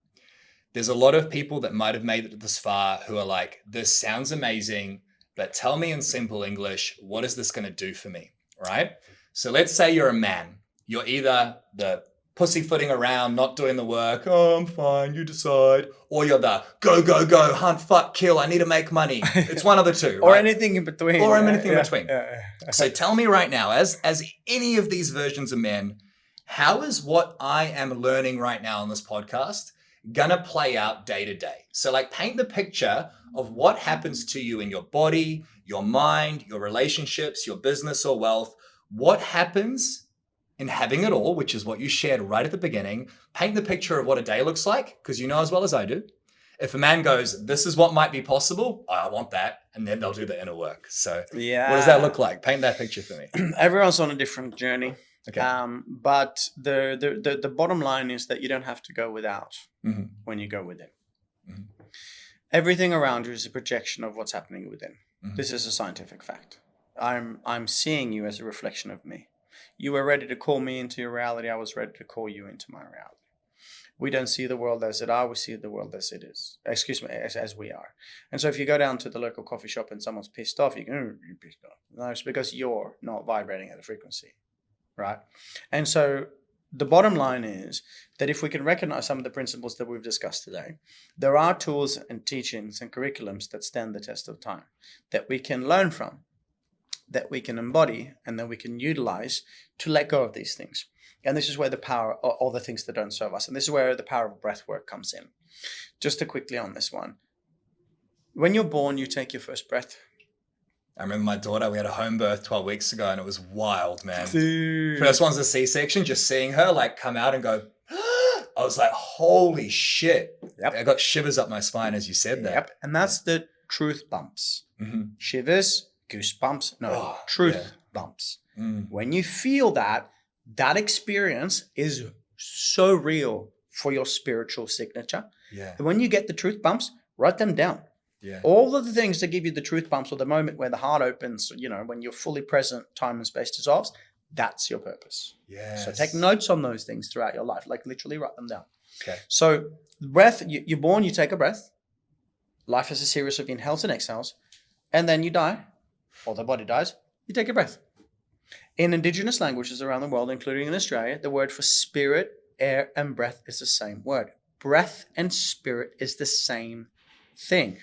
There's a lot of people that might have made it this far who are like, this sounds amazing, but tell me in simple English, what is this going to do for me? Right? So let's say you're a man. You're either the pussyfooting around, not doing the work. Oh, I'm fine. You decide. Or you're the go, hunt, fuck, kill. I need to make money. It's one of the two. Or right? anything in between. Or anything in between. So tell me right now, as any of these versions of men, how is what I am learning right now on this podcast gonna play out day to day? So like paint the picture of what happens to you in your body, your mind, your relationships, your business or wealth. What happens in having it all, which is what you shared right at the beginning. Paint the picture of what a day looks like, because you know as well as I do. If a man goes, this is what might be possible, I want that, and then they'll do the inner work. So what does that look like? Paint that picture for me. Everyone's on a different journey. Okay. But the bottom line is that you don't have to go without when you go within. Everything around you is a projection of what's happening within. This is a scientific fact. I'm seeing you as a reflection of me. You were ready to call me into your reality. I was ready to call you into my reality. We don't see the world as it are. We see the world as it is. As we are. And so if you go down to the local coffee shop and someone's pissed off, you go, oh, you're pissed off. No, it's because you're not vibrating at a frequency, right? And so the bottom line is that if we can recognize some of the principles that we've discussed today, there are tools and teachings and curriculums that stand the test of time that we can learn from, that we can embody, and that we can utilize to let go of these things. And this is where the power of all the things that don't serve us. And this is where the power of breath work comes in. Just to quickly on this one. When you're born, you take your first breath. I remember my daughter, we had a home birth 12 weeks ago, and it was wild, man. Dude. First one's a C-section, just seeing her like come out and go, I was like, holy shit. Yep. I got shivers up my spine as you said that. Yep. And that's the truth bumps. Mm-hmm. Shivers, goosebumps, no, Oh, truth yeah. bumps. Mm. When you feel that, that experience is so real for your spiritual signature. Yeah. And when you get the truth bumps, write them down. Yeah. All of the things that give you the truth bumps, or the moment where the heart opens, when you're fully present, time and space dissolves, that's your purpose. Yes. So take notes on those things throughout your life, like literally write them down. Okay. So breath, you're born, you take a breath. Life is a series of inhales and exhales, and then you die, or the body dies, you take a breath. In indigenous languages around the world, including in Australia, the word for spirit, air, and breath is the same word. Breath and spirit is the same thing.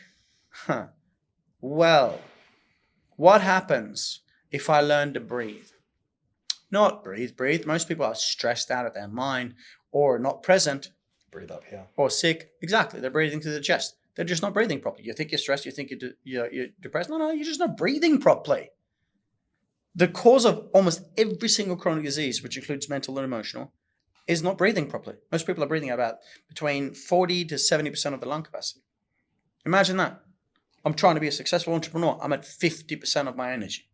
Well, what happens if I learn to breathe? Not breathe. Most people are stressed out of their mind or not present. Breathe up here. Or sick. Exactly. They're breathing through the chest. They're just not breathing properly. You think you're stressed. You think you're depressed. No, you're just not breathing properly. The cause of almost every single chronic disease, which includes mental and emotional, is not breathing properly. Most people are breathing about between 40 to 70% of the lung capacity. Imagine that. I'm trying to be a successful entrepreneur. I'm at 50% of my energy.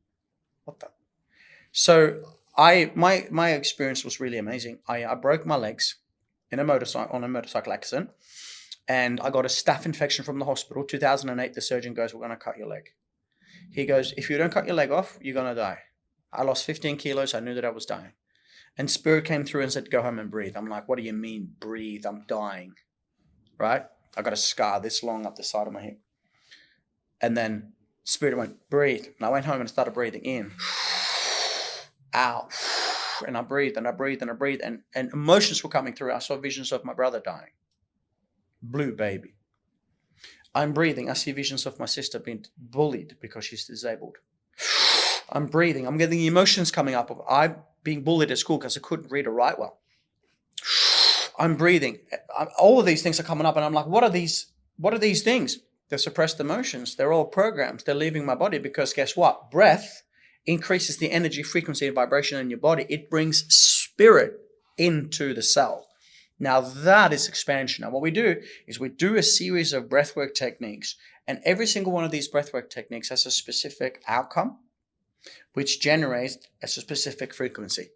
What the? So my experience was really amazing. I broke my legs on a motorcycle accident, and I got a staph infection from the hospital. 2008, the surgeon goes, "We're going to cut your leg." He goes, "If you don't cut your leg off, you're going to die." I lost 15 kilos. I knew that I was dying. And Spirit came through and said, "Go home and breathe." I'm like, "What do you mean breathe? I'm dying." Right? I got a scar this long up the side of my hip. And then Spirit went, "Breathe." And I went home and started breathing in, out. And I breathed and I breathed and I breathed. And emotions were coming through. I saw visions of my brother dying. Blue baby. I'm breathing. I see visions of my sister being bullied because she's disabled. I'm breathing. I'm getting the emotions coming up of I being bullied at school because I couldn't read or write well. I'm breathing. All of these things are coming up, and I'm like, what are these things? They're suppressed emotions. They're all programs. They're leaving my body because guess what? Breath increases the energy, frequency, and vibration in your body. It brings spirit into the cell. Now that is expansion. Now what we do is we do a series of breathwork techniques, and every single one of these breathwork techniques has a specific outcome, which generates a specific frequency.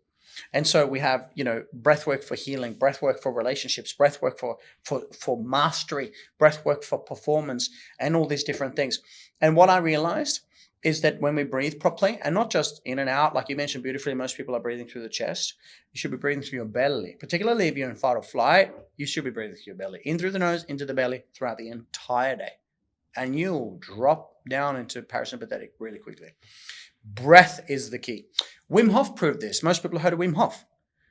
And so we have, breathwork for healing, breathwork for relationships, breathwork for mastery, breathwork for performance, and all these different things. And what I realized is that when we breathe properly, and not just in and out, like you mentioned beautifully, most people are breathing through the chest. You should be breathing through your belly. Particularly if you're in fight or flight, you should be breathing through your belly. In through the nose, into the belly, throughout the entire day. And you'll drop down into parasympathetic really quickly. Breath is the key. Wim Hof proved this. Most people have heard of Wim Hof.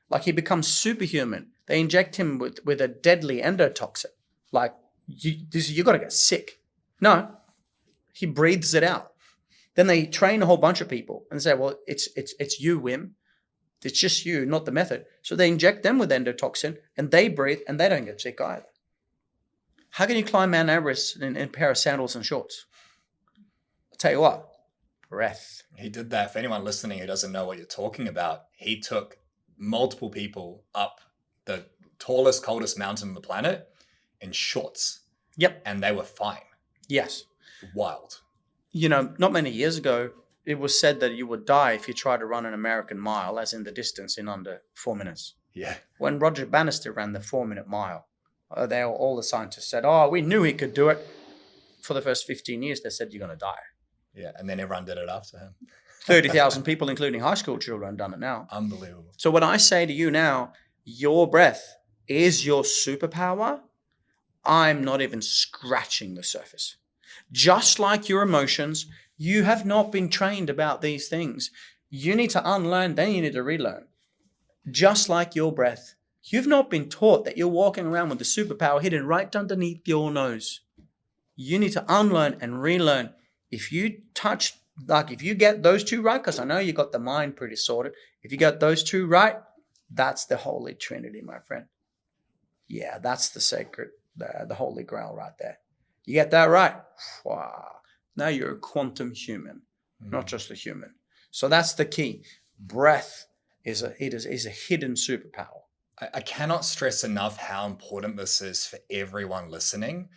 Like he becomes superhuman. They inject him with a deadly endotoxin. Like you got to get sick. No, he breathes it out. Then they train a whole bunch of people and say, well, it's you, Wim. It's just you, not the method. So they inject them with endotoxin and they breathe and they don't get sick either. How can you climb Mount Everest in a pair of sandals and shorts? I'll tell you what, breath. He did that. For anyone listening who doesn't know what you're talking about, he took multiple people up the tallest, coldest mountain on the planet in shorts. Yep. And they were fine. Yes. Wild. Not many years ago, it was said that you would die if you tried to run an American mile, as in the distance, in under 4 minutes. Yeah. When Roger Bannister ran the 4-minute mile, all the scientists said, we knew he could do it. For the first 15 years, they said, you're going to die. Yeah, and then everyone did it after him. 30,000 people, including high school children, done it now. Unbelievable. So when I say to you now, your breath is your superpower, I'm not even scratching the surface. Just like your emotions, you have not been trained about these things. You need to unlearn, then you need to relearn. Just like your breath, you've not been taught that you're walking around with the superpower hidden right underneath your nose. You need to unlearn and relearn. If you get those two right, because I know you got the mind pretty sorted. If you got those two right, that's the Holy Trinity, my friend. Yeah, that's the sacred, the Holy Grail right there. You get that right. Wow. Now you're a quantum human, not just a human. So that's the key. Breath is a hidden superpower. I cannot stress enough how important this is for everyone listening.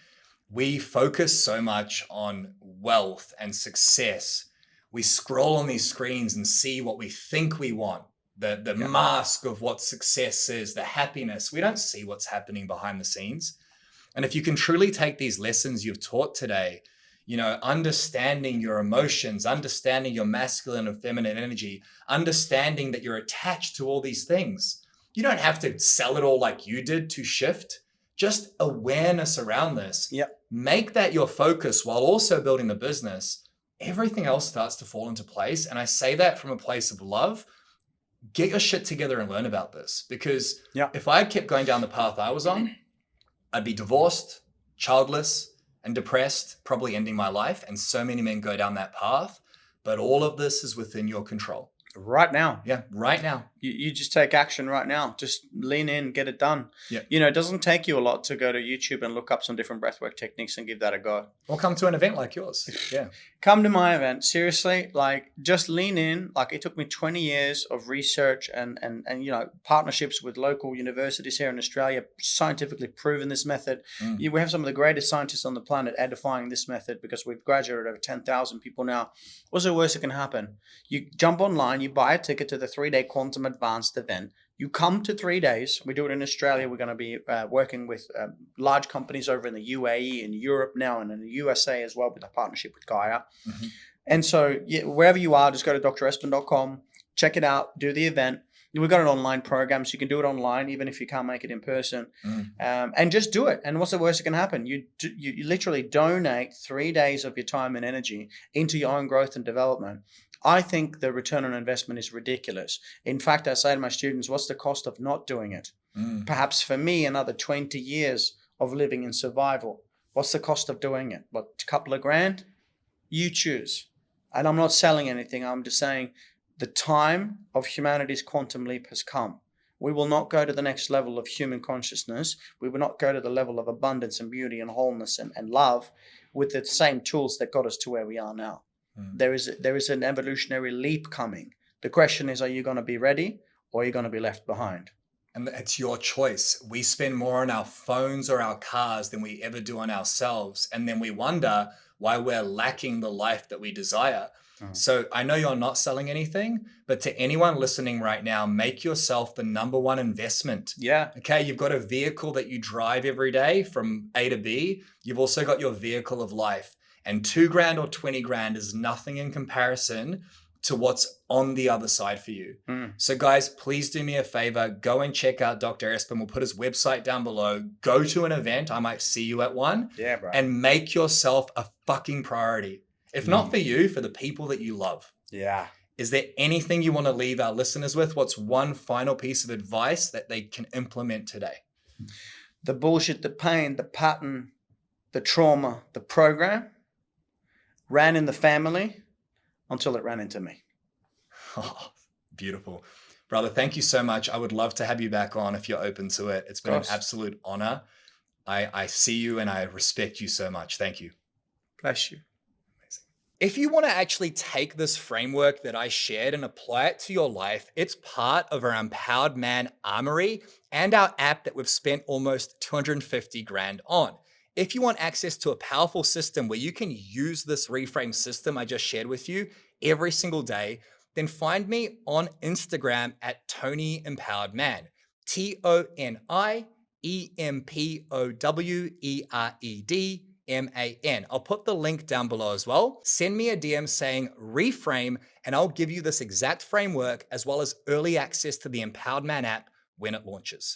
We focus so much on wealth and success. We scroll on these screens and see what we think we want, the Yeah. mask of what success is, the happiness. We don't see what's happening behind the scenes. And if you can truly take these lessons you've taught today, understanding your emotions, understanding your masculine and feminine energy, understanding that you're attached to all these things, you don't have to sell it all like you did to shift. Just awareness around this. Yep. Make that your focus while also building the business. Everything else starts to fall into place. And I say that from a place of love. Get your shit together and learn about this. Because if I had kept going down the path I was on, I'd be divorced, childless, and depressed, probably ending my life. And so many men go down that path. But all of this is within your control. Right now. Yeah, right now. You just take action right now. Just lean in, get it done. Yeah. It doesn't take you a lot to go to YouTube and look up some different breathwork techniques and give that a go. Or come to an event like yours. Yeah. Come to my event. Seriously, just lean in. It took me 20 years of research and partnerships with local universities here in Australia, scientifically proven this method. We have some of the greatest scientists on the planet edifying this method because we've graduated over 10,000 people now. What's the worst that can happen? You jump online, you buy a ticket to the 3-day Quantum Advanced event. You come to 3 days. We do it in Australia. We're going to be working with large companies over in the UAE, in Europe now, and in the USA as well with a partnership with Gaia. Mm-hmm. And so wherever you are, just go to drespen.com, check it out, do the event. We've got an online program, so you can do it online, even if you can't make it in person. And just do it. And what's the worst that can happen? You literally donate 3 days of your time and energy into your own growth and development. I think the return on investment is ridiculous. In fact, I say to my students, what's the cost of not doing it? Perhaps for me, another 20 years of living in survival. What's the cost of doing it? What, a couple of grand? You choose. And I'm not selling anything. I'm just saying the time of humanity's quantum leap has come. We will not go to the next level of human consciousness. We will not go to the level of abundance and beauty and wholeness and love with the same tools that got us to where we are now. There is an evolutionary leap coming. The question is, are you going to be ready or are you going to be left behind? And it's your choice. We spend more on our phones or our cars than we ever do on ourselves. And then we wonder why we're lacking the life that we desire. So I know you're not selling anything, but to anyone listening right now, make yourself the number one investment. Yeah. Okay. You've got a vehicle that you drive every day from A to B. You've also got your vehicle of life. And 2 grand or 20 grand is nothing in comparison to what's on the other side for you. So guys, please do me a favor. Go and check out Dr. Espen. We'll put his website down below. Go to an event. I might see you at one. Yeah, bro. And make yourself a fucking priority. If not for you, for the people that you love. Yeah. Is there anything you want to leave our listeners with? What's one final piece of advice that they can implement today? The bullshit, the pain, the pattern, the trauma, the program ran in the family until it ran into me. Oh, beautiful. Brother, thank you so much. I would love to have you back on if you're open to it. It's been an absolute honor. I see you and I respect you so much. Thank you. Bless you. If you want to actually take this framework that I shared and apply it to your life, it's part of our Empowered Man Armory and our app that we've spent almost 250 grand on. If you want access to a powerful system where you can use this reframe system I just shared with you every single day, then find me on Instagram at Toni Empowered Man, ToniEmpowedMan. I'll put the link down below as well. Send me a DM saying reframe, and I'll give you this exact framework as well as early access to the Empowered Man app when it launches.